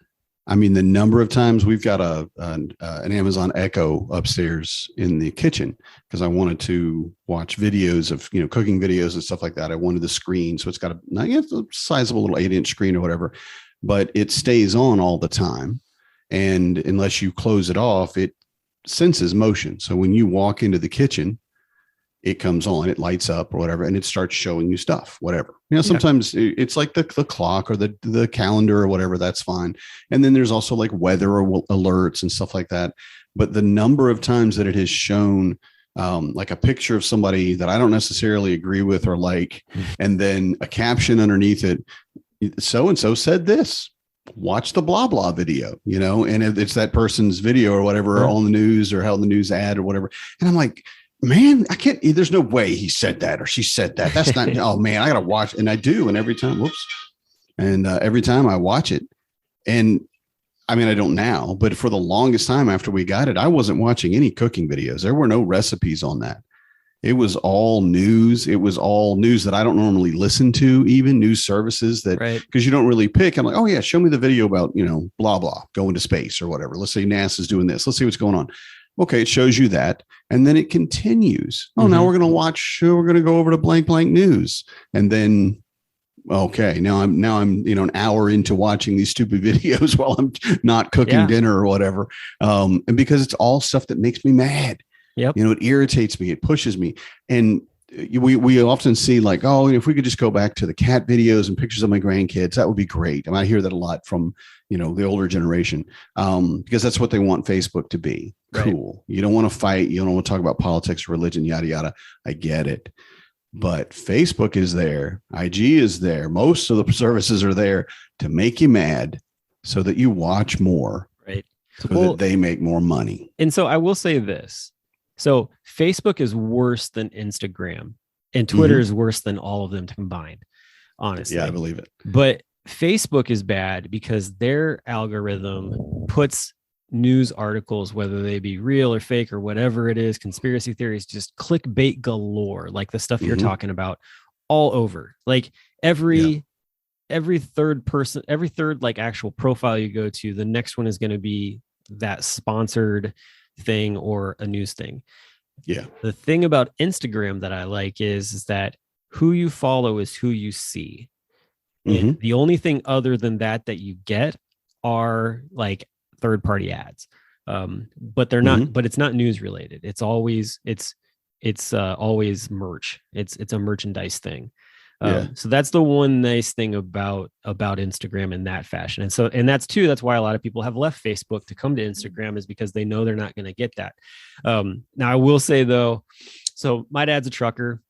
I mean, the number of times we've got an Amazon Echo upstairs in the kitchen because I wanted to watch videos of, cooking videos and stuff like that. I wanted the screen. So it's got a sizable little 8-inch screen or whatever, but it stays on all the time. And unless you close it off, it senses motion. So when you walk into the kitchen, it comes on, it lights up or whatever, and it starts showing you stuff, whatever. Sometimes it's like the clock or the calendar or whatever, that's fine. And then there's also like weather or alerts and stuff like that. But the number of times that it has shown like a picture of somebody that I don't necessarily agree with or like, and then a caption underneath it, so-and-so said this, watch the blah, blah video, and it's that person's video or whatever on the news or held the news ad or whatever. And I'm like, man, I can't, there's no way he said that or she said that. That's not, oh man, I got to watch. And I do. And every time, every time I watch it, and I mean, I don't now, but for the longest time after we got it, I wasn't watching any cooking videos. There were no recipes on that. It was all news. It was all news that I don't normally listen to, even news services that, because you don't really pick. I'm like, oh yeah, show me the video about, blah, blah, going to space or whatever. Let's say NASA's doing this. Let's see what's going on. Okay, it shows you that. And then it continues. Oh, now we're going to go over to blank, blank news. And then, okay, now I'm, an hour into watching these stupid videos while I'm not cooking dinner or whatever. And because it's all stuff that makes me mad. Yep. It irritates me. It pushes me. And we often see like, oh, if we could just go back to the cat videos and pictures of my grandkids, that would be great. And I hear that a lot from, the older generation, because that's what they want Facebook to be. Cool. You don't want to fight. You don't want to talk about politics, religion, yada, yada. I get it. But Facebook is there. IG is there. Most of the services are there to make you mad so that you watch more. Right. So that they make more money. And so I will say this. So Facebook is worse than Instagram and Twitter is worse than all of them combined, honestly. Yeah, I believe it. But Facebook is bad because their algorithm puts news articles, whether they be real or fake or whatever it is, conspiracy theories, just clickbait galore, like the stuff you're talking about, all over. Like every third person, every third like actual profile you go to, the next one is going to be that sponsored thing or a news thing. Yeah. The thing about Instagram that I like is that who you follow is who you see. And the only thing other than that you get are like third-party ads. But they're not, but it's not news related. It's always, it's always merch. It's a merchandise thing. So that's the one nice thing about Instagram in that fashion. And that's why a lot of people have left Facebook to come to Instagram, is because they know they're not going to get that. Now I will say though, so my dad's a trucker.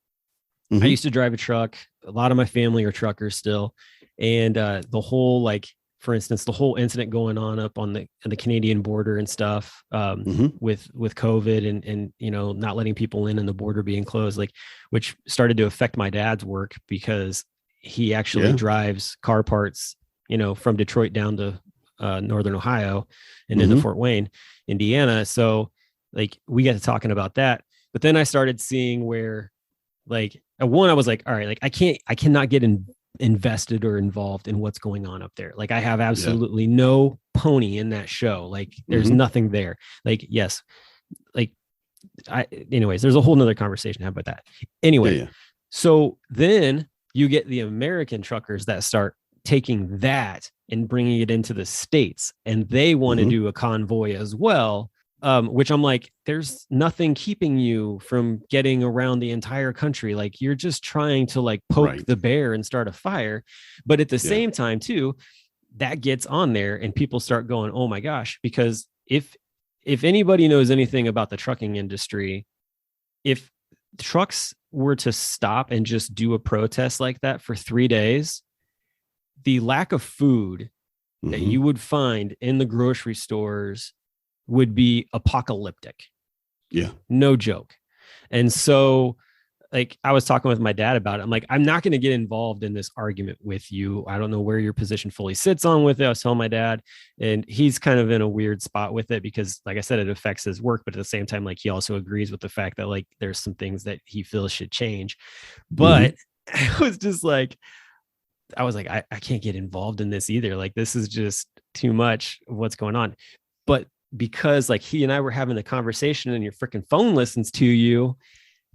I used to drive a truck. A lot of my family are truckers still. And the whole, like, for instance, the whole incident going on up on the Canadian border and stuff with COVID and not letting people in and the border being closed, like, which started to affect my dad's work because he actually drives car parts, from Detroit down to Northern Ohio and into Fort Wayne, Indiana. So like we got to talking about that. But then I started seeing where, like, at one, I was like, all right, like I cannot get invested or involved in what's going on up there. Like I have absolutely no pony in that show. Like there's nothing there. Like, yes. Like anyways, there's a whole nother conversation to have about that. Anyway. So then you get the American truckers that start taking that and bringing it into the States, and they want to do a convoy as well. Which I'm like, there's nothing keeping you from getting around the entire country. Like you're just trying to like poke the bear and start a fire. But at the same time too, that gets on there and people start going, oh my gosh, because if anybody knows anything about the trucking industry, if trucks were to stop and just do a protest like that for 3 days, the lack of food that you would find in the grocery stores would be apocalyptic. Yeah. No joke. And so like I was talking with my dad about it. I'm like, I'm not going to get involved in this argument with you. I don't know where your position fully sits on with it. I was telling my dad, and he's kind of in a weird spot with it because, like I said, it affects his work. But at the same time, like he also agrees with the fact that like there's some things that he feels should change. But I was just like, I was like, I can't get involved in this either. Like, this is just too much of what's going on. But because like he and I were having the conversation and your freaking phone listens to you,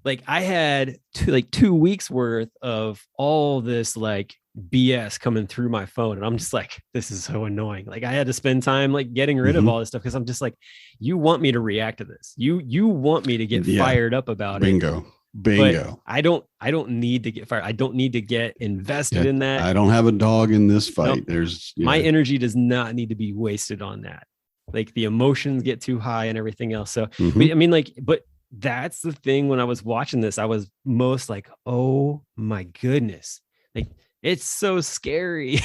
like I had 2 weeks worth of all this like BS coming through my phone. And I'm just like, this is so annoying. Like I had to spend time like getting rid of all this stuff because I'm just like, you want me to react to this. You want me to get fired up about Bingo. But I don't need to get fired. I don't need to get invested in that. I don't have a dog in this fight. Nope. There's my energy does not need to be wasted on that. Like the emotions get too high and everything else. So I mean, like, but that's the thing. When I was watching this, I was most like, oh my goodness, like it's so scary.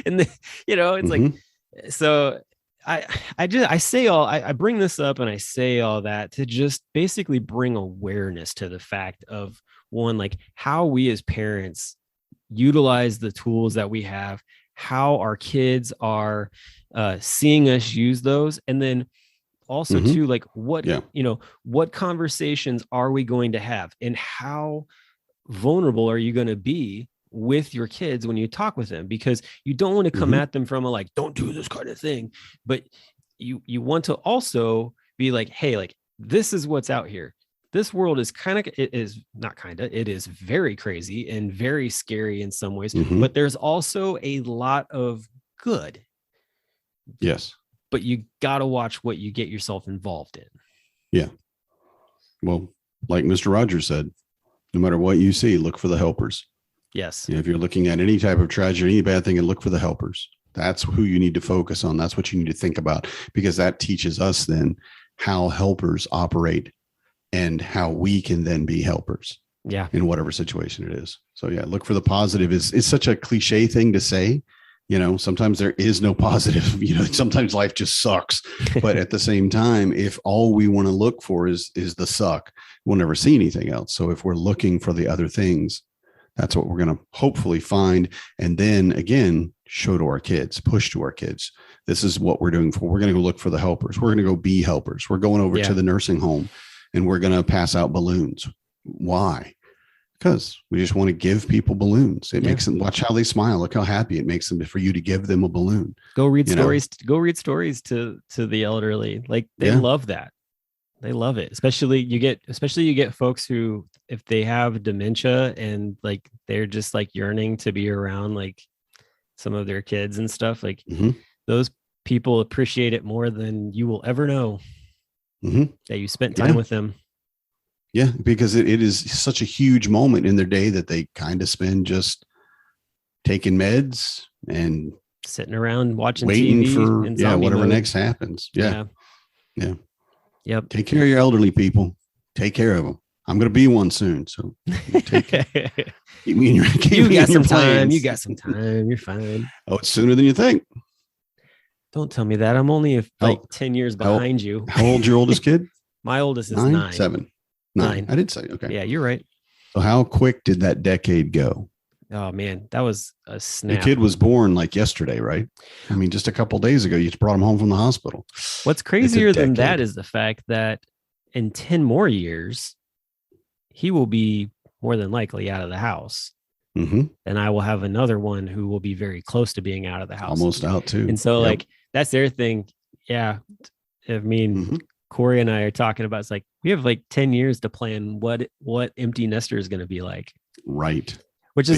And it's like, so I bring this up and I say all that to just basically bring awareness to the fact of one, like how we as parents utilize the tools that we have, how our kids are seeing us use those. And then also too, like what conversations are we going to have and how vulnerable are you going to be with your kids when you talk with them, because you don't want to come at them from a like, don't do this kind of thing, but you want to also be like, hey, like this is what's out here. This world is it is very crazy and very scary in some ways, but there's also a lot of good. Yes. But you got to watch what you get yourself involved in. Yeah. Well, like Mr. Rogers said, no matter what you see, look for the helpers. Yes. If you're looking at any type of tragedy, any bad thing, and look for the helpers. That's who you need to focus on. That's what you need to think about, because that teaches us then how helpers operate and how we can then be helpers. Yeah. In whatever situation it is. So yeah, look for the positive. It's such a cliche thing to say. Sometimes there is no positive, sometimes life just sucks. But at the same time, if all we want to look for is the suck, we'll never see anything else. So if we're looking for the other things, that's what we're going to hopefully find. And then again, show to our kids, push to our kids. This is what we're doing we're going to go look for the helpers. We're going to go be helpers. We're going over to the nursing home and we're going to pass out balloons. Why? Because we just want to give people balloons. It makes them watch how they smile. Look how happy it makes them for you to give them a balloon. Go read stories. Go read stories to the elderly. Like they love that. They love it. Especially you get folks who, if they have dementia and like, they're just like yearning to be around like some of their kids and stuff, like those people appreciate it more than you will ever know that you spent time with them. Yeah, because it is such a huge moment in their day that they kind of spend just taking meds and sitting around watching waiting TV for whatever next happens. Yeah. Yep. Take care of your elderly people. Take care of them. I'm going to be one soon. So keep me in your You got some time. You got some time. You're fine. Oh, it's sooner than you think. Don't tell me that. I'm only 10 years behind you. How old's your oldest kid? My oldest is 9. 7. 9. I did say, okay. Yeah, you're right. So how quick did that decade go? Oh man, that was a snap. The kid was born like yesterday, right? I mean, just a couple of days ago, you brought him home from the hospital. What's crazier than that is the fact that in 10 more years, he will be more than likely out of the house. And I will have another one who will be very close to being out of the house. Almost out too. And so like, that's their thing. Yeah. I mean, Corey and I are talking about, it's like, we have like 10 years to plan what empty nester is going to be like. Right. Which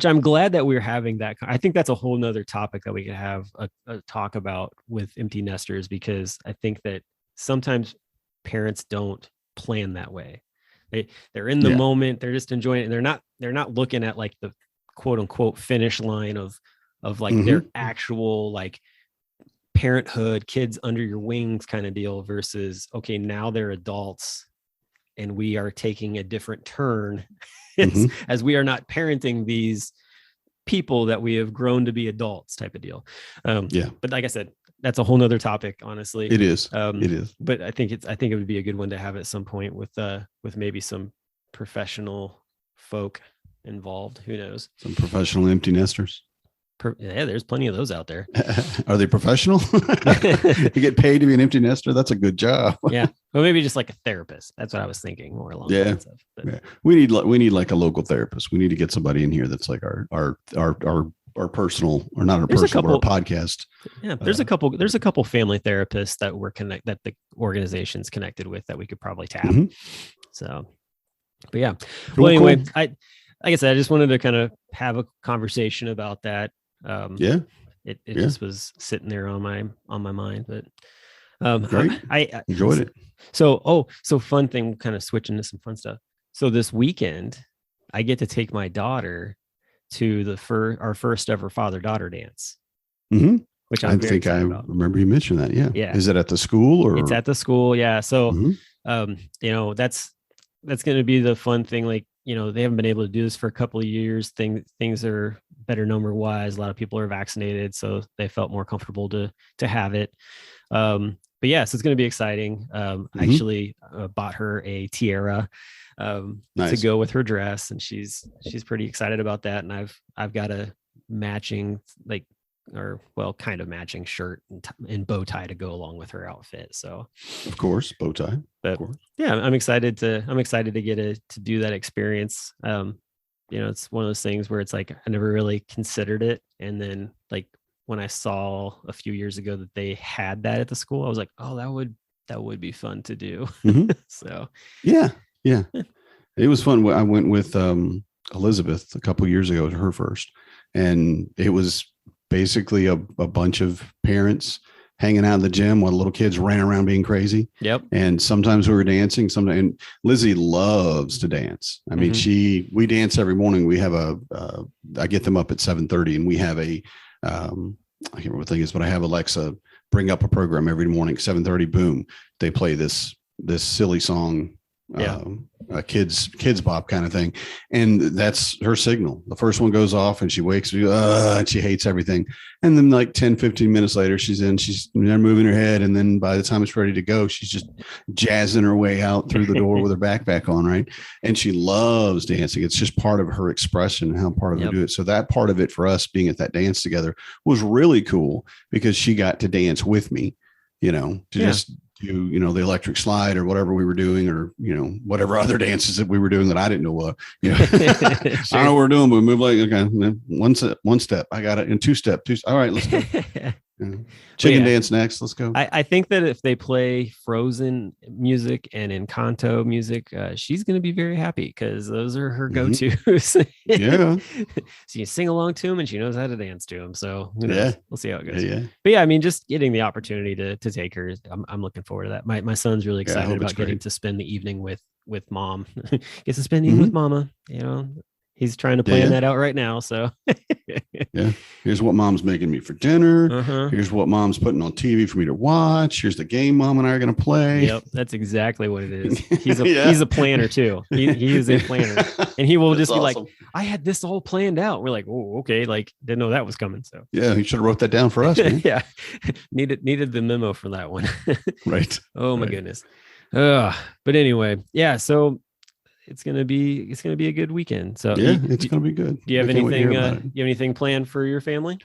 I'm glad that we're having that. I think that's a whole nother topic that we could have a talk about with empty nesters, because I think that sometimes parents don't plan that way. They're in the moment, they're just enjoying it, and they're not looking at like the quote unquote finish line of like their actual like parenthood, kids under your wings kind of deal, versus okay, now they're adults and we are taking a different turn as we are not parenting these people that we have grown to be adults type of deal. But like I said, that's a whole nother topic, honestly. It is. It is. But I think it would be a good one to have at some point with maybe some professional folk involved. Who knows? Some professional empty nesters. Yeah, there's plenty of those out there. Are they professional? You get paid to be an empty nester? That's a good job. Yeah. Well, maybe just like a therapist. That's what I was thinking, more along those lines. We need like a local therapist. We need to get somebody in here that's like our our personal, or not our There's personal, but our podcast. Yeah, there's a couple family therapists that that the organization's connected with that we could probably tap. Mm-hmm. So, but yeah. Cool, well, anyway, cool. like I said, I just wanted to kind of have a conversation about that. It just was sitting there on my mind, but great. I enjoyed it. So fun thing, kind of switching to some fun stuff. So this weekend, I get to take my daughter to our first ever father-daughter dance. Mm-hmm. Which I think I remember you mentioned that. Yeah. Yeah. Is it at the school or? It's at the school. Yeah. So, Mm-hmm. That's going to be the fun thing. Like, they haven't been able to do this for a couple of years. Things are better number wise. A lot of people are vaccinated, so they felt more comfortable to have it. But yes, it's going to be exciting. I actually bought her a tiara to go with her dress, and she's pretty excited about that. And I've got a matching kind of matching shirt and bow tie to go along with her outfit. So of course, bow tie. But yeah, I'm excited to get to do that experience. It's one of those things where it's like I never really considered it, and then like when I saw a few years ago that they had that at the school, I was like, oh, that would be fun to do. Mm-hmm. So yeah, it was fun. I went with Elizabeth a couple years ago to her first, and it was basically a bunch of parents hanging out in the gym while the little kids ran around being crazy. Yep. And sometimes we were dancing, and Lizzie loves to dance. I mean, we dance every morning. We have I get them up at 7:30, and we have I can't remember what thing is, but I have Alexa bring up a program every morning, 7:30, boom. They play this silly song, kids bop kind of thing, and that's her signal. The first one goes off and she wakes and she hates everything, and then like 10-15 minutes later she's moving her head, and then by the time it's ready to go, she's just jazzing her way out through the door with her backpack on, right? And she loves dancing. It's just part of her expression and how part of her do it. So that part of it for us being at that dance together was really cool, because she got to dance with me, just do, the electric slide or whatever we were doing, or, whatever other dances that we were doing that I didn't know what, Sure. I don't know what we're doing, but we move like, okay, one step, I got it. And two step. All right, let's go. Chicken dance next. Let's go. I think that if they play Frozen music and Encanto music, she's going to be very happy, because those are her go-tos. Yeah. So you sing along to them, and she knows how to dance to them. So we'll see how it goes. Yeah. But yeah, I mean, just getting the opportunity to take her, I'm looking forward to that. My son's really excited about getting to spend the evening with mom. Gets to spend the evening with mama. He's trying to plan that out right now. So here's what mom's making me for dinner. Here's what mom's putting on TV for me to watch. Here's the game mom and I are going to play. Yep. That's exactly what it is. He's a planner too. He is a planner, and he will just be awesome. Like, I had this all planned out. We're like, oh, okay. Like, didn't know that was coming. So yeah, he should have wrote that down for us. Man. Yeah. Needed the memo for that one. Right. Oh my goodness. But anyway, yeah. So it's gonna be a good weekend. So it's gonna be good. Do you have anything planned for your family?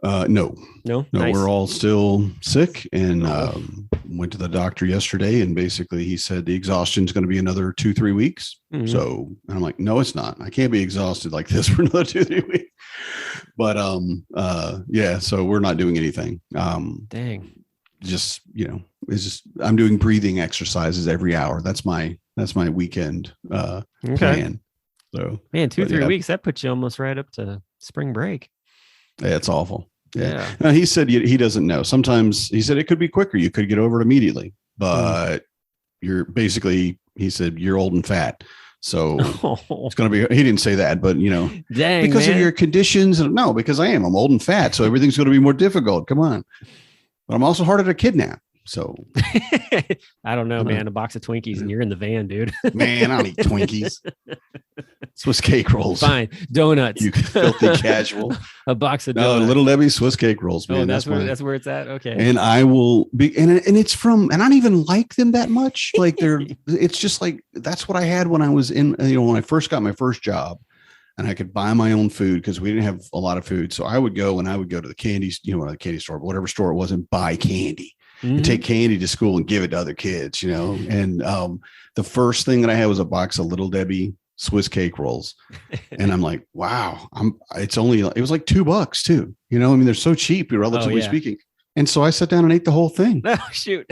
No. Nice. We're all still sick, and went to the doctor yesterday, and basically he said the exhaustion is going to be another 2-3 weeks. So I'm like, no, it's not. I can't be exhausted like this for another 2-3 weeks. But so we're not doing anything. Dang. Just it's just I'm doing breathing exercises every hour. That's my weekend plan. So man, 2-3 weeks, that puts you almost right up to spring break. Yeah, it's awful. Yeah. Now, he said he doesn't know. Sometimes he said it could be quicker. You could get over it immediately, but you're basically, he said, you're old and fat. So it's going to be, he didn't say that, but dang, because of your conditions. No, because I'm old and fat. So everything's going to be more difficult. Come on. But I'm also harder to kidnap. So I don't know, man. A box of Twinkies and you're in the van, dude. Man, I don't eat Twinkies. Swiss cake rolls. Fine. Donuts. You filthy casual. A box of donuts. No, Little Debbie Swiss cake rolls, man. Oh, that's where it's at. Okay. And I will be, and it's from, and I don't even like them that much. Like it's just like, that's what I had when I was in, when I first got my first job. And I could buy my own food because we didn't have a lot of food. So I would go to the candy, the candy store, whatever store it was, and buy candy. And take candy to school and give it to other kids, And the first thing that I had was a box of Little Debbie Swiss cake rolls. And I'm like, wow, it was like $2 too. You know, I mean, they're so cheap, relatively speaking. And so I sat down and ate the whole thing. Oh, shoot.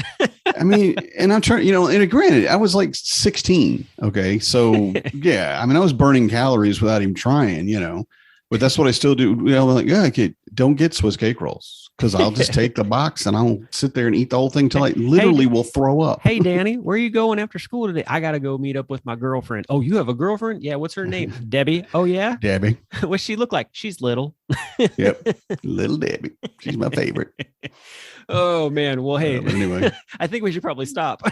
I mean, and I'm trying, you know, and granted, I was like 16. Okay. So yeah, I mean, I was burning calories without even trying, you know, but that's what I still do. You know, like, yeah, okay, don't get Swiss cake rolls because I'll just take the box and I'll sit there and eat the whole thing till I literally will throw up. Hey, Danny, where are you going after school today? I got to go meet up with my girlfriend. Oh, you have a girlfriend? Yeah. What's her name? Debbie. Oh, yeah. Debbie. What's she look like? She's little. Yep. Little Debbie. She's my favorite. Oh, man. Well, hey, anyway, I think we should probably stop.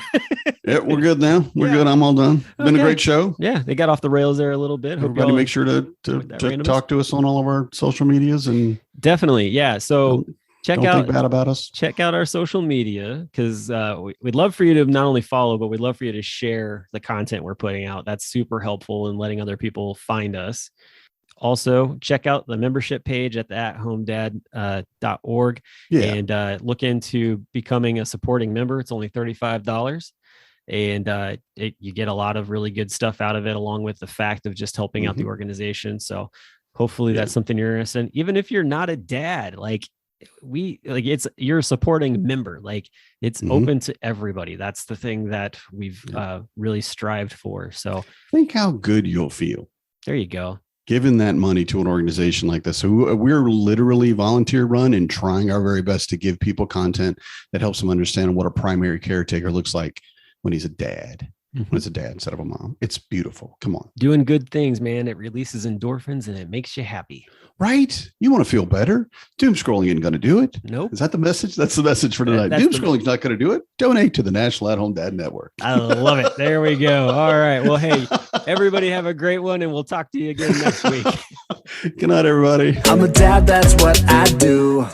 Yeah, we're good now. We're good. I'm all done. Been a great show. Yeah, they got off the rails there a little bit. Everybody make sure to talk to us on all of our social medias and definitely. Yeah. So don't think bad about us. Check out our social media because we'd love for you to not only follow, but we'd love for you to share the content we're putting out. That's super helpful in letting other people find us. Also, check out the membership page at the athomedad.org and look into becoming a supporting member. It's only $35. And you get a lot of really good stuff out of it, along with the fact of just helping out the organization. So hopefully that's something you're interested in. Even if you're not a dad, it's you're a supporting member. Like it's open to everybody. That's the thing that we've really strived for. So think how good you'll feel. There you go. Giving that money to an organization like this. So we're literally volunteer run and trying our very best to give people content that helps them understand what a primary caretaker looks like when he's a dad. When it's a dad instead of a mom. It's beautiful. Come on. Doing good things, man. It releases endorphins and it makes you happy. Right? You want to feel better? Doom scrolling isn't going to do it. Nope. Is that the message? That's the message for tonight. Doom scrolling's not going to do it. Donate to the National At-Home Dad Network. I love it. There we go. All right. Well, hey, everybody have a great one and we'll talk to you again next week. Good night, everybody. I'm a dad, that's what I do.